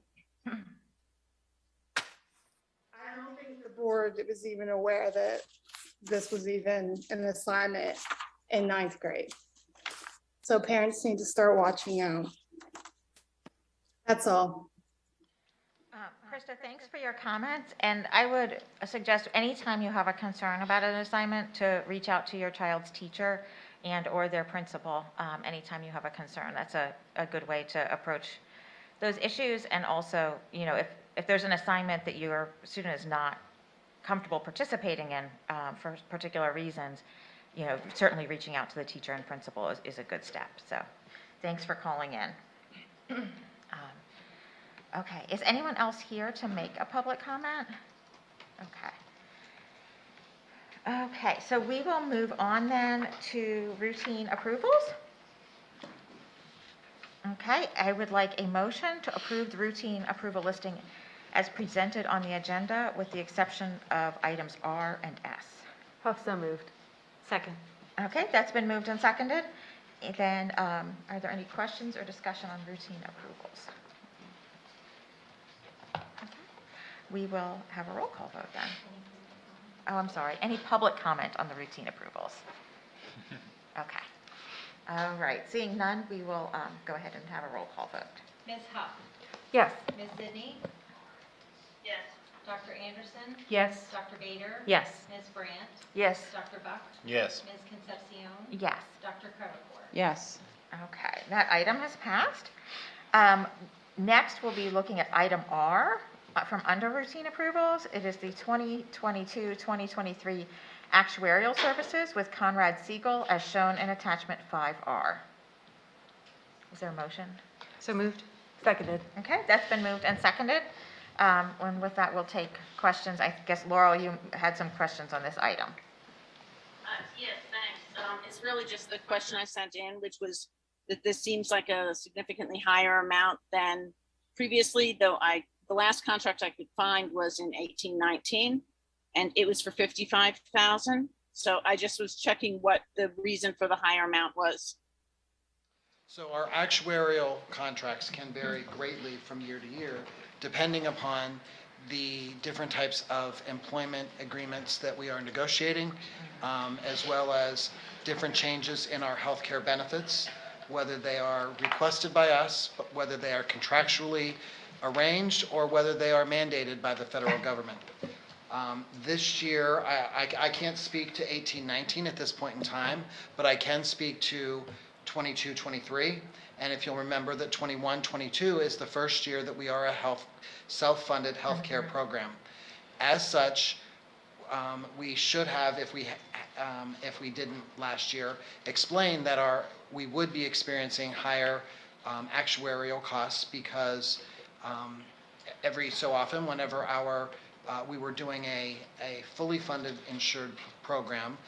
I don't think the board was even aware that this was even an assignment in 9th grade. So parents need to start watching out. That's all. Krista, thanks for your comments, and I would suggest anytime you have a concern about an assignment to reach out to your child's teacher and or their principal anytime you have a concern. That's a good way to approach those issues, and also, you know, if there's an assignment that your student is not comfortable participating in for particular reasons, you know, certainly reaching out to the teacher and principal is a good step. So thanks for calling in. Okay, is anyone else here to make a public comment? Okay, so we will move on then to routine approvals. Okay, I would like a motion to approve the routine approval listing as presented on the agenda with the exception of items R and S. So moved. Second. Okay, that's been moved and seconded. And then are there any questions or discussion on routine approvals? We will have a roll call vote then. Oh, I'm sorry. Any public comment on the routine approvals? Okay. All right. Seeing none, we will go ahead and have a roll call vote. Ms. Huff. Yes. Ms. Sidney. Yes. Dr. Anderson. Yes. Dr. Bader. Yes. Ms. Brandt. Yes. Dr. Buck. Yes. Ms. Concepcion. Yes. Dr. Crevecoeur. Yes. Okay. That item has passed. Next, we'll be looking at item R from under routine approvals. It is the 2022-2023 actuarial services with Conrad Siegel as shown in attachment 5R. Is there a motion? So moved. Seconded. Okay, that's been moved and seconded. And with that, we'll take questions. I guess, Laurel, you had some questions on this item. Yes, thanks. It's really just the question I sent in, which was that this seems like a significantly higher amount than previously, though the last contract I could find was in 1819, and it was for 55,000. So I just was checking what the reason for the higher amount was. So our actuarial contracts can vary greatly from year to year, depending upon the different types of employment agreements that we are negotiating, as well as different changes in our healthcare benefits, whether they are requested by us, but whether they are contractually arranged, or whether they are mandated by the federal government. This year, I can't speak to 18-19 at this point in time, but I can speak to 22-23. And if you'll remember that 21-22 is the first year that we are a self-funded healthcare program. As such, we should have, if we didn't last year, explain that we would be experiencing higher actuarial costs because every so often, whenever we were doing a fully funded insured program,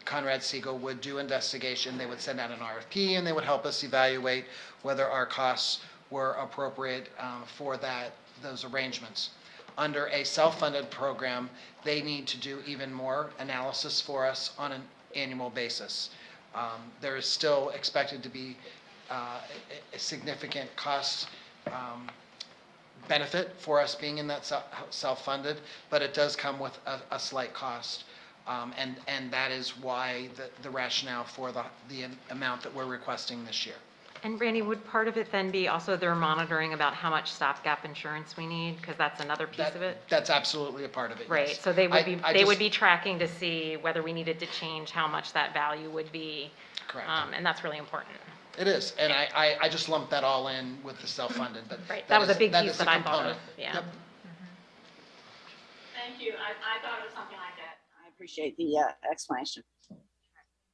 Conrad Siegel would do investigation. They would send out an RFP and they would help us evaluate whether our costs were appropriate for those arrangements. Under a self-funded program, they need to do even more analysis for us on an annual basis. There is still expected to be a significant cost benefit for us being in that self-funded, but it does come with a slight cost. And that is why the rationale for the amount that we're requesting this year. And Randy, would part of it then be also they're monitoring about how much stopgap insurance we need? Because that's another piece of it. That's absolutely a part of it. Right, yes. so they would be tracking to see whether we needed to change how much that value would be. Correct. And that's really important. It is, and I just lumped that all in with the self-funded, but right. That was a big piece that I thought of. Yeah. Yep. Thank you. I thought it was something like that. I appreciate the explanation.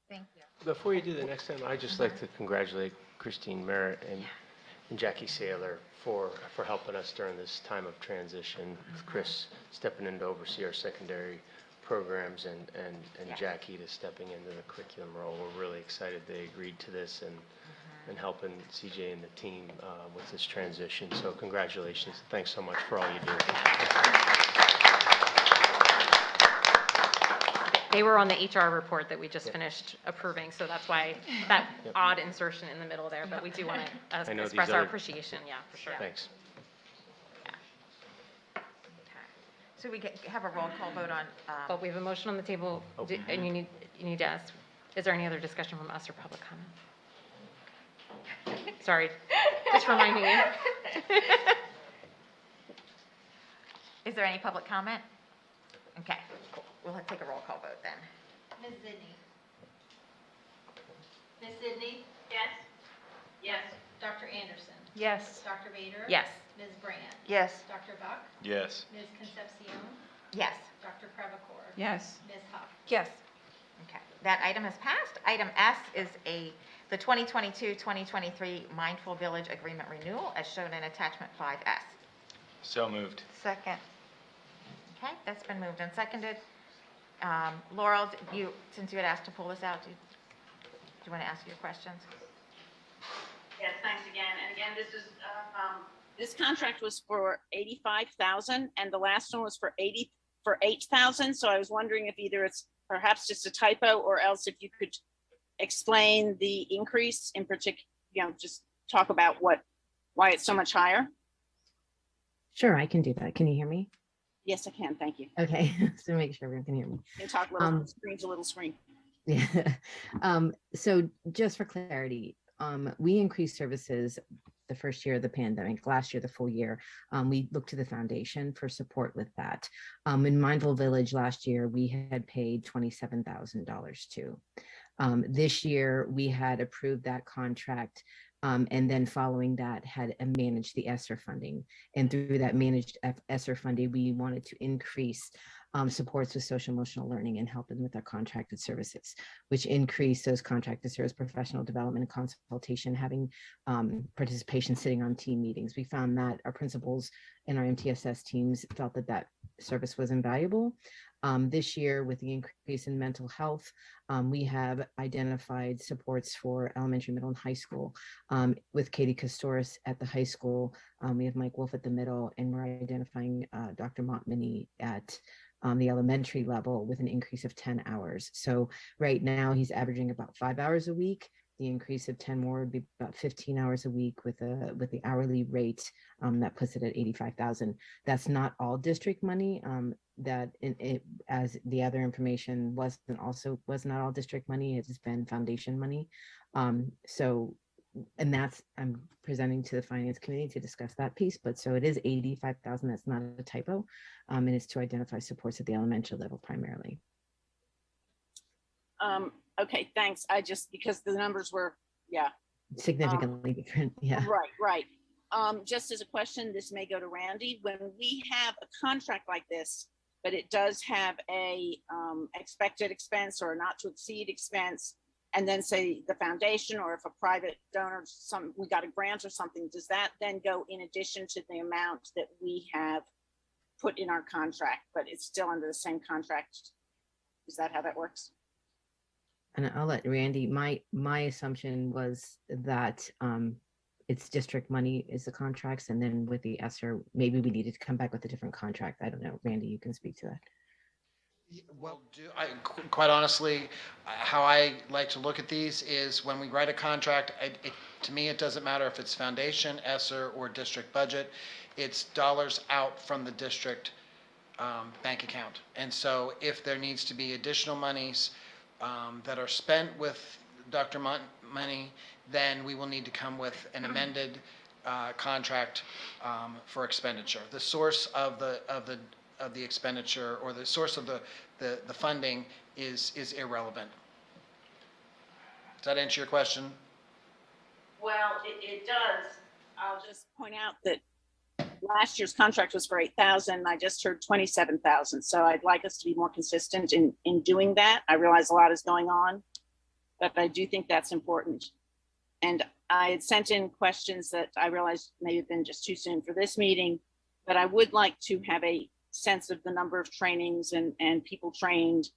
Thank you. Before you do the next item, I'd just like to congratulate Christine Merritt and Jackie Saylor for helping us during this time of transition, with Chris stepping in to oversee our secondary programs and Yes. Jackie to stepping into the curriculum role. We're really excited they agreed to this and helping CJ and the team with this transition. So congratulations. Thanks so much for all you do. They were on the HR report that we just finished approving, so that's why that odd insertion in the middle there, but we do want to I know express these our other- appreciation, yeah, for sure. Thanks. So we have a roll call vote on, But we have a motion on the table, and you need to ask, is there any other discussion from us or public comment? Sorry, just reminding you. is there any public comment? Okay, cool. We'll take a roll call vote then. Ms. Sidney? Ms. Sidney? Yes. Yes. Dr. Anderson? Yes. Dr. Bader? Yes. Ms. Brandt? Yes. Dr. Buck? Yes. Ms. Concepcion? Yes. Dr. Prevacore? Yes. Ms. Huff? Yes. Okay, that item has passed. Item S is the 2022-2023 Mindful Village Agreement Renewal as shown in attachment 5S. So moved. Second. Okay, that's been moved and seconded. Laurel, since you had asked to pull this out, do you want to ask your questions? Yes, thanks again. And again, this contract was for 85,000 and the last one was for 8,000. So I was wondering if either it's perhaps just a typo or else if you could explain the increase in particular, just talk about why it's so much higher. Sure, I can do that. Can you hear me? Yes, I can. Thank you. Okay, so make sure everyone can hear me. You can talk a little screen to little screen. Yeah. So just for clarity, we increased services the first year of the pandemic. Last year, the full year, we looked to the foundation for support with that. In Mindful Village last year, we had paid $27,000 too. This year, we had approved that contract. And then following that had managed the ESSER funding. And through that managed ESSER funding, we wanted to increase supports with social emotional learning and helping with our contracted services, which increased those contracted service, professional development and consultation, having participation sitting on team meetings. We found that our principals and our MTSS teams felt that that service was invaluable. This year, with the increase in mental health, we have identified supports for elementary, middle, and high school. With Katie Kostoris at the high school, we have Mike Wolf at the middle, and we're identifying Dr. Montminy at the elementary level with an increase of 10 hours. So right now, he's averaging about 5 hours a week. The increase of 10 more would be about 15 hours a week with the hourly rate that puts it at 85,000. That's not all district money. As the other information was not all district money. It has been foundation money. And that's, I'm presenting to the finance committee to discuss that piece. But so it is 85,000. That's not a typo, and it's to identify supports at the elementary level primarily. Okay, thanks. Because the numbers were, significantly different. Yeah. Right. Just as a question, this may go to Randy. When we have a contract like this, but it does have a expected expense or not to exceed expense, and then say the foundation, or if a private donor, we got a grant or something, does that then go in addition to the amount that we have put in our contract, but it's still under the same contract? Is that how that works? And I'll let Randy, my assumption was that it's district money is the contracts, and then with the ESSER, maybe we needed to come back with a different contract. I don't know. Randy, you can speak to that. Well, quite honestly, how I like to look at these is when we write a contract, to me, it doesn't matter if it's foundation, ESSER, or district budget. It's dollars out from the district bank account. And so if there needs to be additional monies that are spent with Dr. Money, then we will need to come with an amended contract for expenditure. The source of the expenditure, or the source of the funding is irrelevant. Does that answer your question? Well, it does. I'll just point out that last year's contract was for 8,000. I just heard 27,000. So I'd like us to be more consistent in doing that. I realize a lot is going on, but I do think that's important. And I had sent in questions that I realized may have been just too soon for this meeting, but I would like to have a sense of the number of trainings and people trained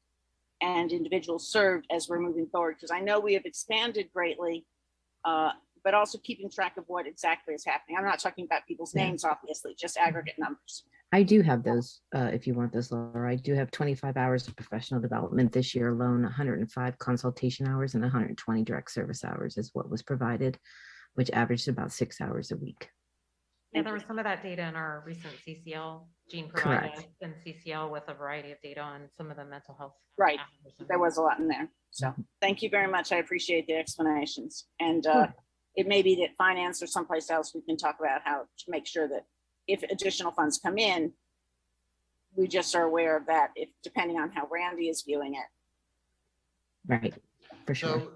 and individuals served as we're moving forward, because I know we have expanded greatly, but also keeping track of what exactly is happening. I'm not talking about people's names, obviously, just aggregate numbers. I do have those, if you want those, Laura. I do have 25 hours of professional development this year alone, 105 consultation hours and 120 direct service hours is what was provided, which averaged about 6 hours a week. Yeah, there was some of that data in our recent CCL. Jean provided Correct. in CCL with a variety of data on some of the mental health. Right. There was a lot in there. So thank you very much. I appreciate the explanations. And it may be that finance or someplace else we can talk about how to make sure that if additional funds come in, we just are aware of that, if depending on how Randy is viewing it. Right, for sure.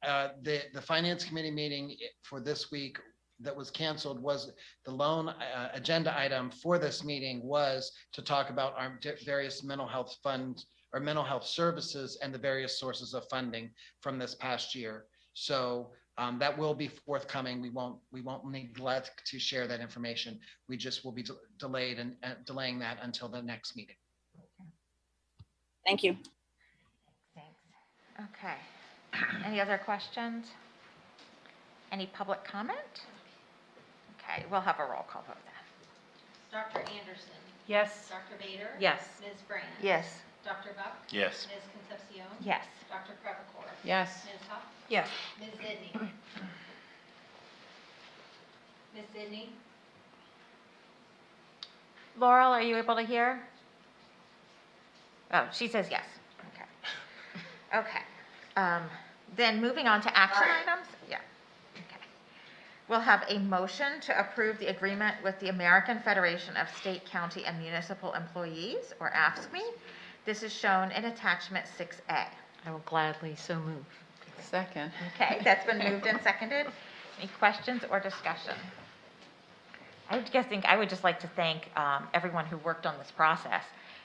So the finance committee meeting for this week that was canceled was the lone agenda item for this meeting was to talk about our various mental health funds or mental health services and the various sources of funding from this past year. So that will be forthcoming. We won't neglect to share that information. We just will be delayed and delaying that until the next meeting. Thank you. Thanks. Okay. Any other questions? Any public comment? Okay, we'll have a roll call vote then. Dr. Anderson. Yes. Dr. Bader. Yes. Ms. Brand. Yes. Dr. Buck. Yes. Ms. Concepcion. Yes. Dr. Crevecore. Yes. Ms. Huff. Yes. Ms. Zidney. Ms. Zidney. Laurel, are you able to hear? Oh, she says yes. Okay. Okay. Then moving on to action items. Yeah. Okay. We'll have a motion to approve the agreement with the American Federation of State, County, and Municipal Employees, or AFSCME. This is shown in attachment 6A. I will gladly so move. Second. Okay, that's been moved and seconded. Any questions or discussion? I would just like to thank everyone who worked on this process.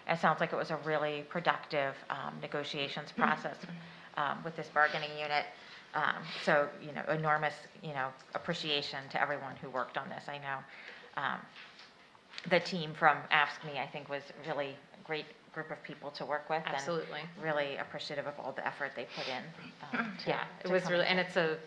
It sounds like it was a really productive negotiations process with this bargaining unit. So, enormous, appreciation to everyone who worked on this. I know the team from AFSCME, I think, was really a great group of people to work with. Absolutely. And really appreciative of all the effort they put in. Yeah, it was really, and it's a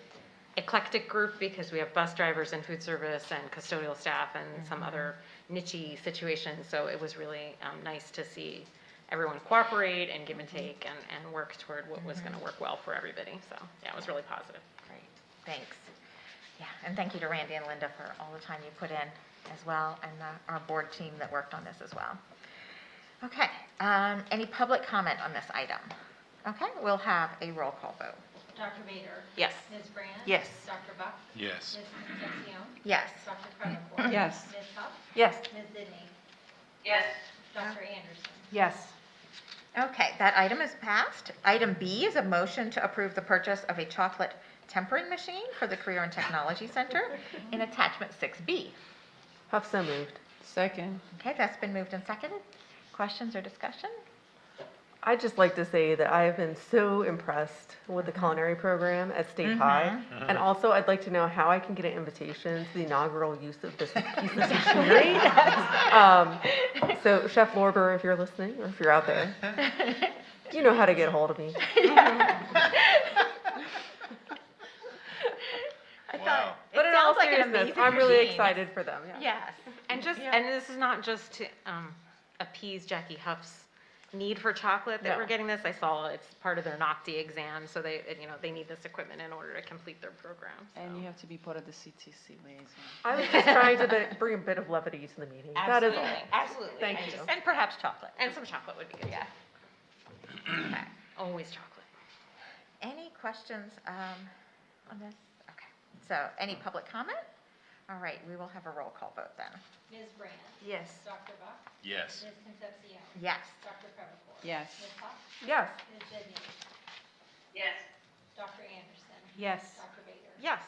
eclectic group because we have bus drivers and food service and custodial staff and some other niche-y situations. So it was really nice to see everyone cooperate and give and take and work toward what was going to work well for everybody. So yeah, it was really positive. Great, thanks. Yeah, and thank you to Randy and Linda for all the time you put in as well, and our board team that worked on this as well. Okay, any public comment on this item? Okay, we'll have a roll call vote. Dr. Bader. Yes. Ms. Brand. Yes. Dr. Buck. Yes. Ms. Concepcion. Yes. Dr. Crevecore. Yes. Ms. Huff. Yes. Ms. Zidney. Yes. Dr. Anderson. Yes. Okay, that item is passed. Item B is a motion to approve the purchase of a chocolate tempering machine for the Career and Technology Center in attachment 6B. Huff so moved. Second. Okay, that's been moved and seconded. Questions or discussion? I'd just like to say that I have been so impressed with the culinary program at State High. And also, I'd like to know how I can get an invitation to the inaugural use of this piece of machinery. So, Chef Lorber, if you're listening, or if you're out there, you know how to get a hold of me. Wow. But in all seriousness, I'm really excited for them. Yeah. Yes. And and this is not just to appease Jackie Huff's need for chocolate that we're getting this. I saw it's part of their NOCTI exam, so they need this equipment in order to complete their program. So. And you have to be part of the CTC liaison. I was just trying to bring a bit of levity to the meeting. That is all. Absolutely. Thank you. And perhaps chocolate. And some chocolate would be good. Yeah. Okay. Always chocolate. Any questions on this? Okay. So any public comment? All right, we will have a roll call vote then. Ms. Brand. Yes. Dr. Buck. Yes. Ms. Concepcion. Yes. Dr. Crevecore. Yes. Ms. Huff. Yes. Ms. Zidney. Yes. Dr. Anderson. Yes. Dr. Bader. Yes.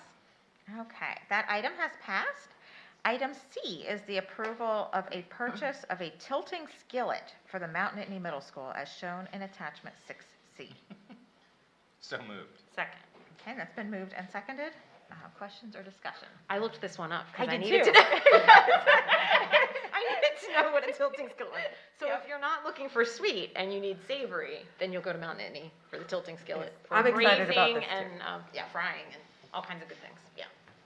Okay, that item has passed. Item C is the approval of a purchase of a tilting skillet for the Mount Nittany Middle School as shown in attachment 6C. So moved. Second. Okay, that's been moved and seconded. Questions or discussion? I looked this one up because I I did needed too. to know. I needed to know what a tilting skillet is. So if you're not looking for sweet and you need savory, then you'll go to Mount Nittany for the tilting skillet. For I'm excited about braising this, too. and frying and all kinds of good things. Yeah.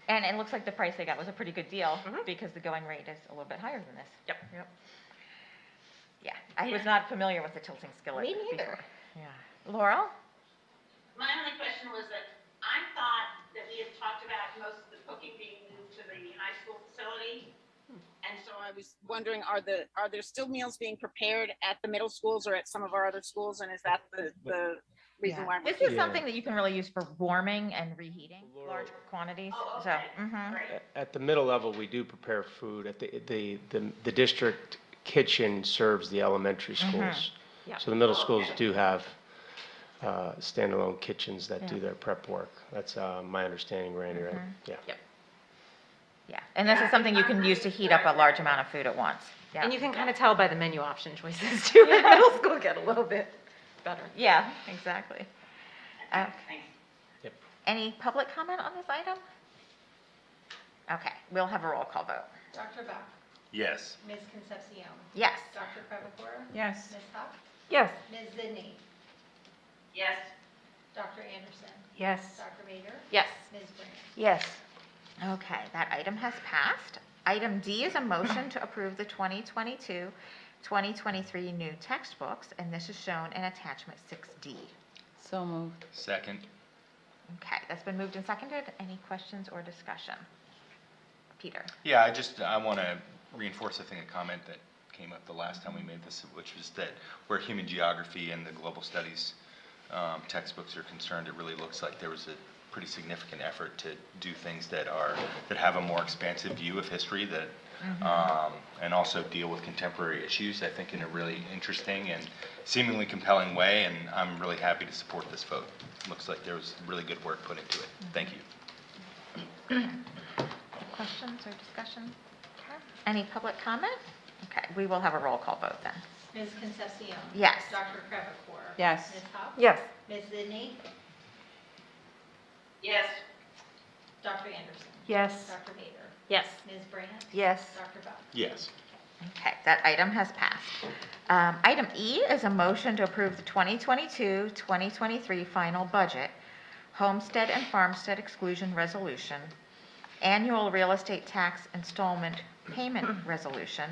And it looks like the price they got was a pretty good deal because the going rate is a little bit higher than this. Yep. Yeah, I was not familiar with the tilting skillet. Me neither. before. Yeah. Laurel? My only question was that I thought that we had talked about most of the cooking being moved to the high school facility. And so I was wondering, are there still meals being prepared at the middle schools or at some of our other schools? And is that the reason why? This is something that you can really use for warming and reheating large quantities. Oh, So, okay. At the middle level, we do prepare food. At the district kitchen serves the elementary schools. Yeah. So the middle schools do have standalone kitchens that do their prep work. That's my understanding, Randy, right? Yeah. Yep. yeah, and this is something you can use to heat up a large amount of food at once. Yeah. And you can kind of tell by the menu option choices too. The middle school get a little bit better. Yeah, exactly. Thanks. Any public comment on this item? Okay, we'll have a roll call vote. Dr. Bach, Yes. Ms. Concepcion. Yes. Dr. Crevecoeur. Yes. Ms. Huff, Yes. Ms. Zidney, Yes. Dr. Anderson, Yes. Dr. Bader, Yes. Ms. Brandt. Yes. Okay, that item has passed. Item D is a motion to approve the 2022-2023 new textbooks, and this is shown in attachment 6D. So moved. Second. Okay, that's been moved and seconded. Any questions or discussion? Peter? Yeah, I want to reinforce, I think, a comment that came up the last time we made this, which was that where human geography and the global studies textbooks are concerned, it really looks like there was a pretty significant effort to do things that have a more expansive view of history that and also deal with contemporary issues, I think, in a really interesting and seemingly compelling way, and I'm really happy to support this vote. Looks like there was really good work put into it. Thank you. Questions or discussion? Okay. Any public comment? Okay, we will have a roll call vote then. Ms. Concepcion. Yes. Dr. Crevecoeur. Yes. Ms. Huff. Yes. Ms. Zidney, Yes. Dr. Anderson. Yes. Dr. Bader, Yes. Ms. Brandt. Yes. Dr. Bach. Yes. Okay, that item has passed. Item E is a motion to approve the 2022-2023 final budget, homestead and farmstead exclusion resolution, annual real estate tax installment payment resolution,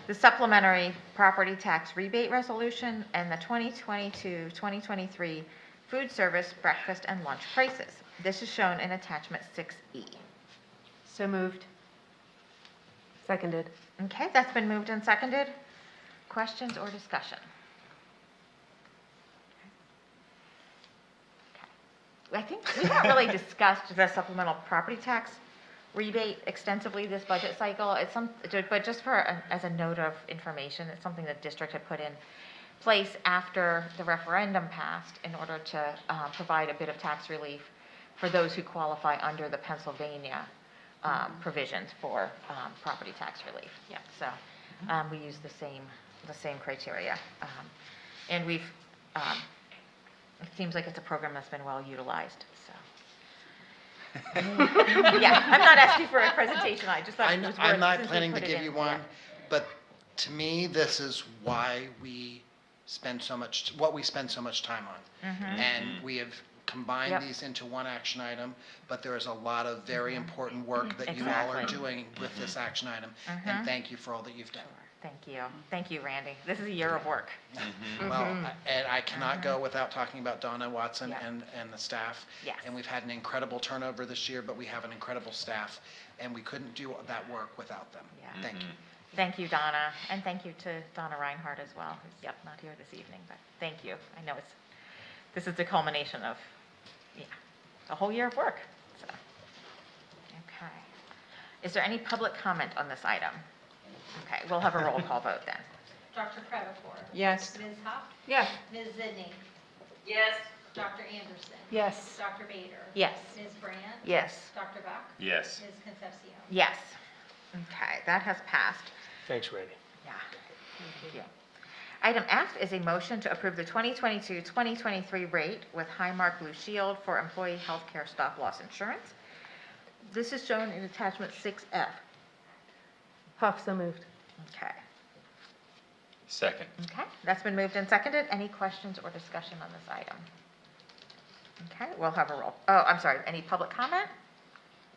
the supplementary property tax rebate resolution, and the 2022-2023 food service breakfast and lunch prices. This is shown in attachment 6E. So moved. Seconded. Okay, that's been moved and seconded. Questions or discussion? Okay. I think we haven't really discussed the supplemental property tax rebate extensively this budget cycle. It's but just as a note of information, it's something the district had put in place after the referendum passed in order to provide a bit of tax relief for those who qualify under the Pennsylvania provisions for property tax relief. Yeah, so we use the same criteria, and we've. It seems like it's a program that's been well utilized. So. Yeah, I'm not asking for a presentation. I just thought it was worth. I'm not since we planning to put it give in. you one, Yeah. but to me, this is why we spend so much time on. And we have combined Yep. these into one action item, but there is a lot of very important work that you all are Exactly. doing with this action item. And thank you for all that you've done. Thank you. Thank you, Randy. This is a year of work. Well, and I cannot go without talking about Donna Watson Yeah. and the staff. Yes. And we've had an incredible turnover this year, but we have an incredible staff, and we couldn't do that work without them. Yeah. Thank you. Thank you, Donna, and thank you to Donna Reinhardt as well, who's not here this evening, but thank you. I know this is the culmination of, a whole year of work. So, okay. Is there any public comment on this item? Okay, we'll have a roll call vote then. Dr. Crevecoeur. Yes. Ms. Huff. Yes. Ms. Zidney, Yes. Dr. Anderson. Yes. Dr. Bader. Yes. Ms. Brandt. Yes. Dr. Bach. Yes. Ms. Concepcion. Yes. Okay, that has passed. Thanks, Randy. Yeah, thank you. Item F is a motion to approve the 2022-2023 rate with Highmark Blue Shield for employee healthcare stop loss insurance. This is shown in attachment 6F. Huff, so moved. Okay. Second. Okay, that's been moved and seconded. Any questions or discussion on this item? Okay, we'll have a roll. Oh, I'm sorry, any public comment?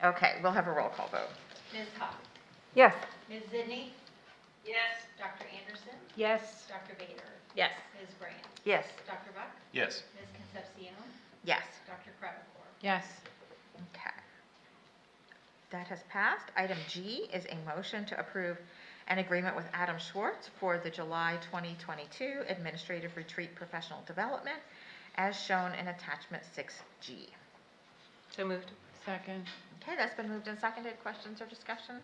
Okay, we'll have a roll call vote. Ms. Huff. Yes. Ms. Zidney. Yes. Dr. Anderson. Yes. Dr. Bader. Yes. Ms. Brand. Yes. Dr. Buck. Yes. Ms. Concepcion. Yes. Dr. Crevecore. Yes. Okay. That has passed. Item G is a motion to approve an agreement with Adam Schwartz for the July 2022 Administrative Retreat Professional Development as shown in attachment 6G. So moved. Second. Okay, that's been moved and seconded. Questions or discussion?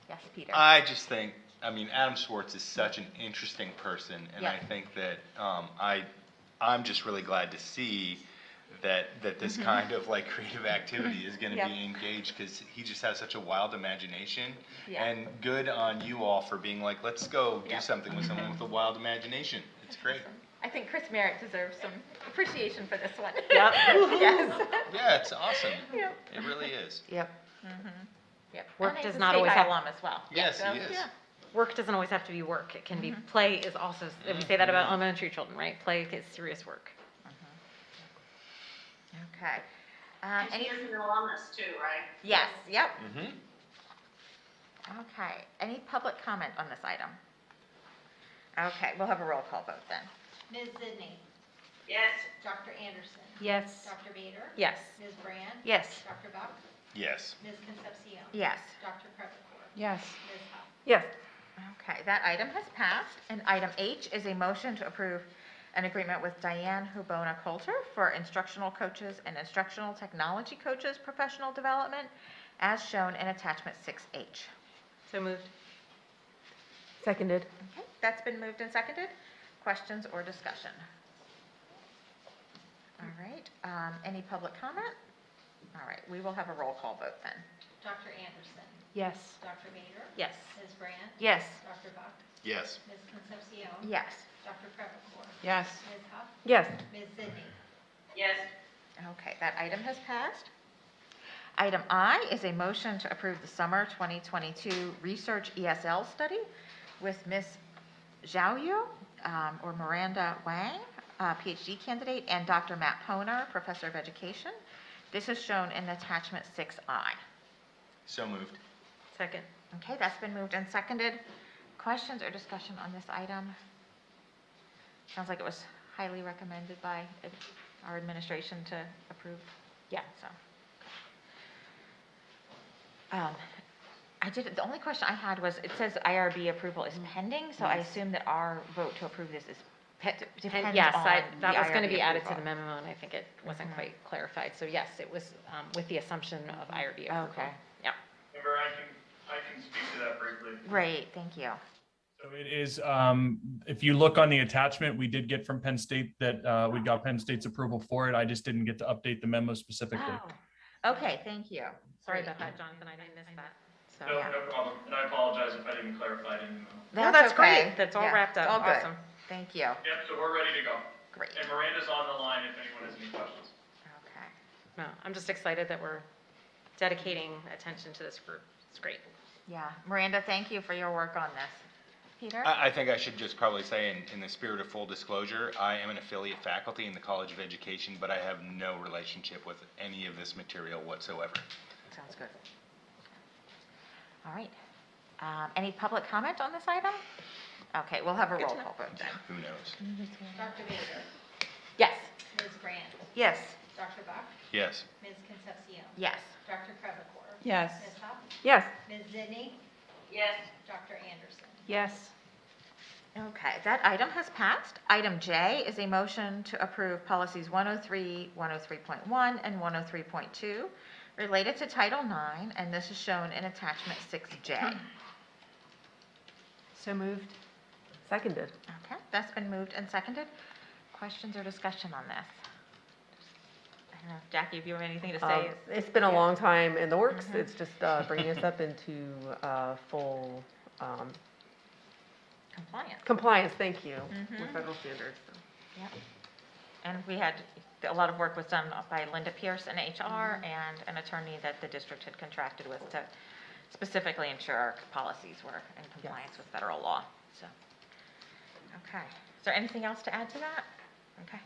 Yes, Peter. I just think, Adam Schwartz is such an interesting person, and Yeah. I think that I'm just really glad to see that this kind of like creative activity is going to Yeah. be engaged, because he just has such a wild imagination. Yeah. And good on you all for being like, let's go do Yeah. something with someone with a wild imagination. It's great. I think Chris Merritt deserves some appreciation for this one. Yep. Yes. Yeah, it's awesome. Yep. It really is. Yep. Yep. Work And he's does a not state always high have- alum as well. Yes, So, he is. yeah. Work doesn't always have to be work. It can be play is also, we say that about elementary children, right? Play is serious work. Okay. And she is an alumnus too, right? Yes, yep. Mm-hmm. Okay. Any public comment on this item? Okay, we'll have a roll call vote then. Ms. Zidney. Yes. Dr. Anderson. Yes. Dr. Bader. Yes. Ms. Brand. Yes. Dr. Buck. Yes. Ms. Concepcion. Yes. Dr. Crevecore. Yes. Ms. Huff. Yes. Okay, that item has passed. And item H is a motion to approve an agreement with Diane Hubona Coulter for instructional coaches and instructional technology coaches professional development as shown in attachment 6H. So moved. Seconded. Okay, that's been moved and seconded. Questions or discussion? All right, any public comment? All right, we will have a roll call vote then. Dr. Anderson. Yes. Dr. Bader. Yes. Ms. Brand. Yes. Dr. Buck. Yes. Ms. Concepcion. Yes. Dr. Crevecore. Yes. Ms. Huff. Yes. Ms. Zidney. Yes. Okay, that item has passed. Item I is a motion to approve the summer 2022 research ESL study with Ms. Zhao Yu, or Miranda Wang, PhD candidate, and Dr. Matt Honer, Professor of Education. This is shown in attachment 6I. So moved. Second. Okay, that's been moved and seconded. Questions or discussion on this item? Sounds like it was highly recommended by our administration to approve. Yeah, so. The only question I had was, it says IRB approval is pending, so I assume that our vote to approve this is depends Yes, on that the was going to IRB be added to the approval. memo, and I think it wasn't quite clarified. So yes, it was with the assumption of IRB approval. Okay. Yeah. Member, I can speak to that briefly. Great, thank you. So it is, if you look on the attachment, we did get from Penn State that we got Penn State's approval for it. I just didn't get to update the memo specifically. Oh, okay, thank you. Sorry about that, Jonathan. I didn't miss that. So, No, no problem. And I apologize if I didn't clarify it in the memo. No, that's okay. great. That's all Yeah, wrapped up. All good. Awesome. Thank you. Yep, so we're ready to go. Great. And Miranda's on the line if anyone has any questions. Okay. No, I'm just excited that we're dedicating attention to this group. It's great. Yeah, Miranda, thank you for your work on this. Peter? I think I should just probably say, in the spirit of full disclosure, I am an affiliate faculty in the College of Education, but I have no relationship with any of this material whatsoever. Sounds good. All right. Any public comment on this item? Okay, we'll have a roll call vote then. Who knows? Dr. Bader. Yes. Ms. Brand. Yes. Dr. Buck. Yes. Ms. Concepcion. Yes. Dr. Crevecore. Yes. Ms. Huff. Yes. Ms. Zidney. Yes. Dr. Anderson. Yes. Okay, that item has passed. Item J is a motion to approve policies 103, 103.1, and 103.2 related to Title IX, and this is shown in attachment 6J. So moved. Seconded. Okay, that's been moved and seconded. Questions or discussion on this? I don't know, Jackie, if you have anything to say. It's been a long time in the works. It's just bringing us up into full Compliance. compliance, thank you, Mhm. with federal standards. Yep. And we had, a lot of work was done by Linda Pierce in HR and an attorney that the district had contracted with specifically ensure our policies were in compliance with federal law, so. Okay, is there anything else to add to that? Okay.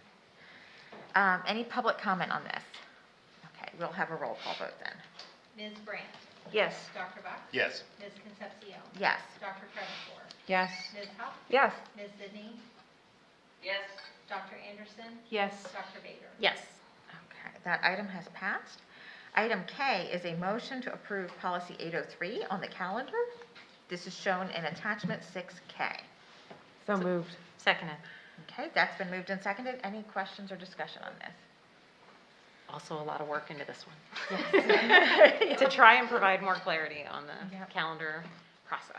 Any public comment on this? Okay, we'll have a roll call vote then. Ms. Brandt? Yes. Dr. Buck? Yes. Ms. Concepcion? Yes. Dr. Crevecore? Yes. Ms. Huff? Yes. Ms. Sidney? Yes. Dr. Anderson? Yes. Dr. Bader? Yes. Okay, that item has passed. Item K is a motion to approve policy 803 on the calendar. This is shown in attachment 6K. So moved. Seconded. Okay, that's been moved and seconded. Any questions or discussion on this? Also a lot of work into this one. Yes. To try and provide more clarity on the Yep. calendar process.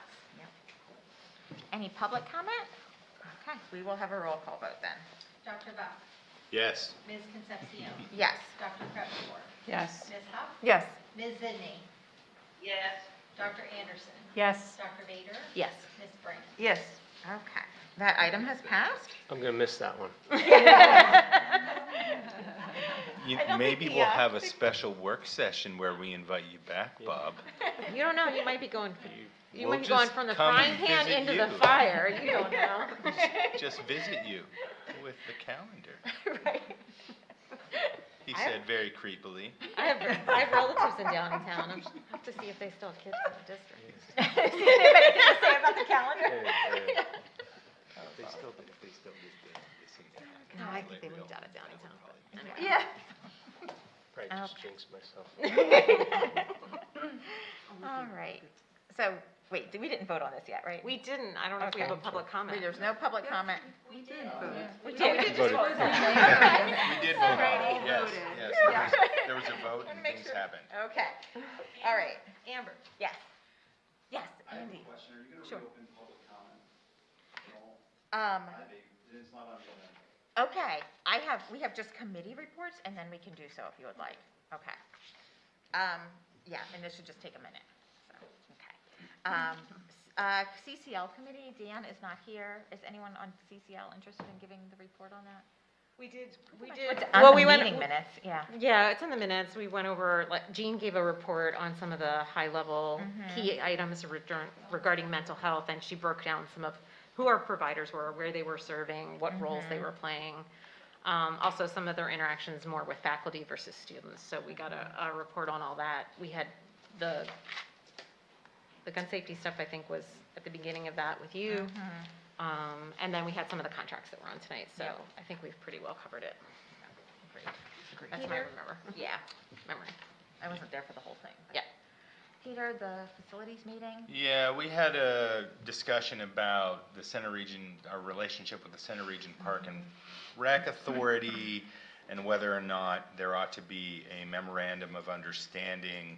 Any public comment? Okay, we will have a roll call vote then. Dr. Buck? Yes. Ms. Concepcion? Yes. Dr. Crevecore? Yes. Ms. Huff? Yes. Ms. Sidney? Yes. Dr. Anderson? Yes. Dr. Bader? Yes. Ms. Brandt? Yes. Okay, that item has passed. I'm going to miss that one. Maybe we'll have a special work session where we invite you back, Bob. You don't know, you might be going, you We'll might be going just from the come frying and pan visit into you. the fire. You don't know. Just visit you with the calendar. Right. He said very creepily. I have relatives in Downingtown. I have to see if they still have kids in the district. See if anybody has to say about the calendar? They still do. They seem to have No, I think they moved out of Downingtown. But anyway. Yeah. Probably just jinxed myself. All right. So, wait, we didn't vote on this yet, right? We didn't. I don't know if we have a public comment. There's no public comment. We did. We did. We did vote. Okay. We did vote on it. Yes, yes. Yeah. There was a vote and things happened. Okay. All right. Amber. Yes. Yes, I have Andy. a question. Are you going to Sure. reopen public comment at all? It's not on the agenda. Okay, we have just committee reports, and then we can do so if you would like. Okay. Yeah, and this should just take a minute. So, okay. CCL committee, Dan is not here. Is anyone on CCL interested in giving the report on that? We did. Well, we went meeting minutes. Yeah. Yeah, it's in the minutes. We went over. Like Jean gave a report on some of the high-level key items regarding mental health, and she broke down some of who our providers were, where they were serving, what roles they were playing. Also, some of their interactions more with faculty versus students. So we got a report on all that. We had the gun safety stuff. I think was at the beginning of that with you. And then we had some of the contracts that were on tonight, so I think we've pretty well covered it. Agreed. That's my remember. Yeah. Memory. I wasn't there for the whole thing. but- Yeah. Peter, the facilities meeting? Yeah, we had a discussion about the Center Region, our relationship with the Center Region Park and Rec Authority, and whether or not there ought to be a memorandum of understanding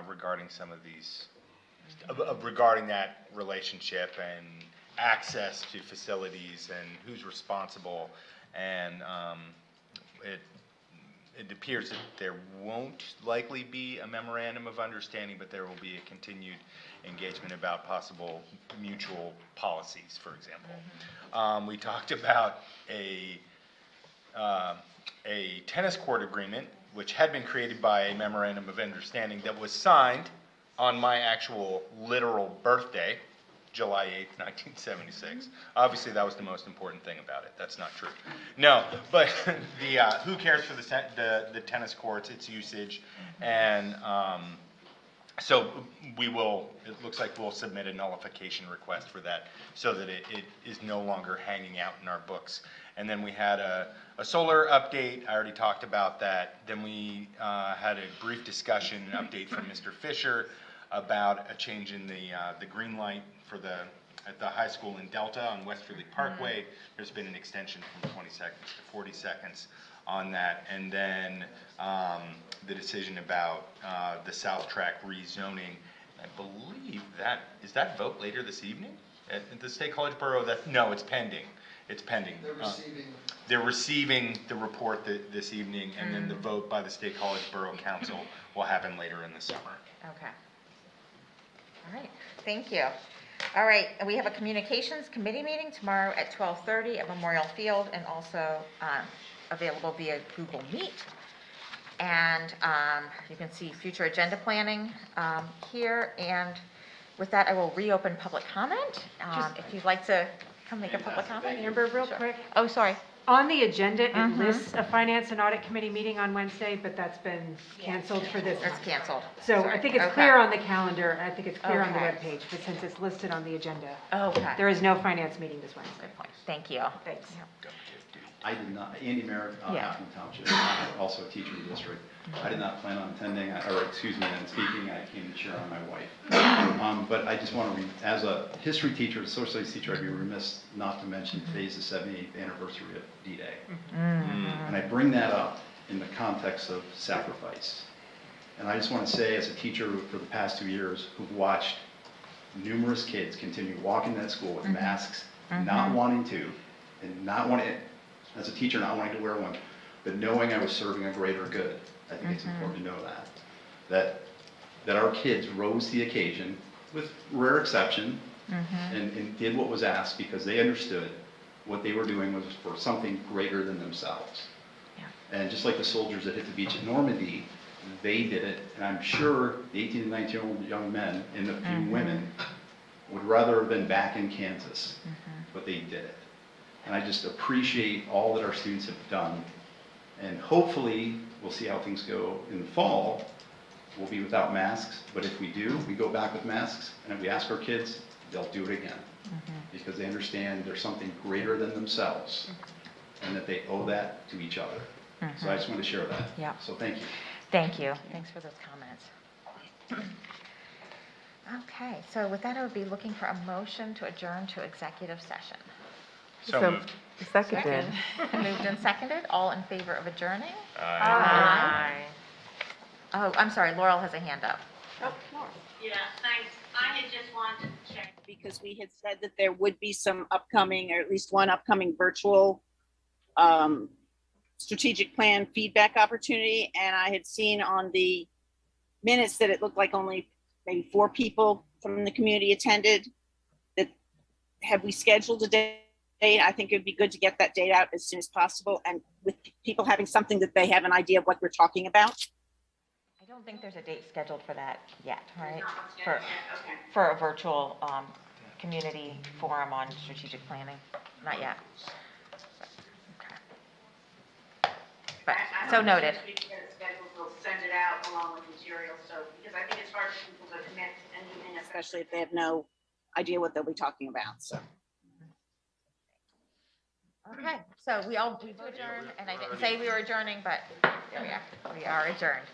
regarding some of these, regarding that relationship and access to facilities and who's responsible. And it appears that there won't likely be a memorandum of understanding, but there will be a continued engagement about possible mutual policies, for example. We talked about a tennis court agreement, which had been created by a memorandum of understanding that was signed on my actual literal birthday, July 8th, 1976. Obviously, that was the most important thing about it. That's not true. No, but the who cares for the tennis courts, its usage, and so we will, it looks like we'll submit a nullification request for that so that it is no longer hanging out in our books. And then we had a solar update. I already talked about that. Then we had a brief discussion, an update from Mr. Fisher about a change in the green light for at the high school in Delta on West Philly Parkway. There's been an extension from 20 seconds to 40 seconds on that. And then the decision about the South Track rezoning. I believe is that vote later this evening at the State College Borough? No, it's pending. It's pending. They're receiving the report this evening, and then the vote by the State College Borough Council will happen later in the summer. Okay. All right, thank you. All right, and we have a communications committee meeting tomorrow at 12:30 at Memorial Field, and also available via Google Meet. And you can see future agenda planning here. And with that, I will reopen public comment. If you'd like to come make a public comment. Amber, real quick. Oh, sorry. On the agenda, it Mhm. lists a Finance and Audit Committee meeting on Wednesday, but that's been canceled for this It's month. canceled. So I Sorry. think it's Okay. clear on the calendar, and I think it's clear on the Okay. webpage, but since it's listed on the agenda, Okay. there is no finance meeting this Wednesday. Good point. Thank you. Thanks. I did not, Andy Merritt, Yeah. Halfman Township, also a teacher in the district. I did not plan on attending, and speaking, I came to cheer on my wife. But I just want to, as a history teacher, a social studies teacher, I'd be remiss not to mention today's the 78th anniversary of D-Day. And I bring that up in the context of sacrifice. And I just want to say, as a teacher for the past 2 years, who've watched numerous kids continue walking to that school with masks, not wanting to, and not wanting, as a teacher, not wanting to wear one, but knowing I was serving a greater good. I think it's important to know that our kids rose to the occasion, with rare exception, and did what was asked because they understood what they were doing was for something greater than themselves. And just like the soldiers that hit the beach at Normandy, they did it, and I'm sure the 18 and 19-year-old young men and the few women would rather have been back in Kansas, but they did it. And I just appreciate all that our students have done. And hopefully, we'll see how things go in the fall. We'll be without masks, but if we do, we go back with masks. And if we ask our kids, they'll do it again. Because they understand there's something greater than themselves and that they owe that to each other. So I just want to share that. Yeah. So thank you. Thank you. Thanks for those comments. Okay, so with that, I would be looking for a motion to adjourn to executive session. So moved. Seconded. Moved and seconded. All in favor of adjourning? Aye. Oh, I'm sorry. Laurel has a hand up. Yeah, thanks. I had just wanted to check because we had said that there would be some upcoming, or at least one upcoming virtual strategic plan feedback opportunity. And I had seen on the minutes that it looked like only maybe 4 people from the community attended. That have we scheduled a date? I think it'd be good to get that date out as soon as possible, and with people having something that they have an idea of what we're talking about. I don't think there's a date scheduled for that yet, right? Okay. For a virtual community forum on strategic planning. Not yet. Okay. But, so noted. We can get it scheduled, we'll send it out along with materials, so, because I think it's hard for people to commit to anything, especially if they have no idea what they'll be talking about, so. Okay, so we do adjourn, and I didn't say we were adjourning, but there we are. We are adjourned.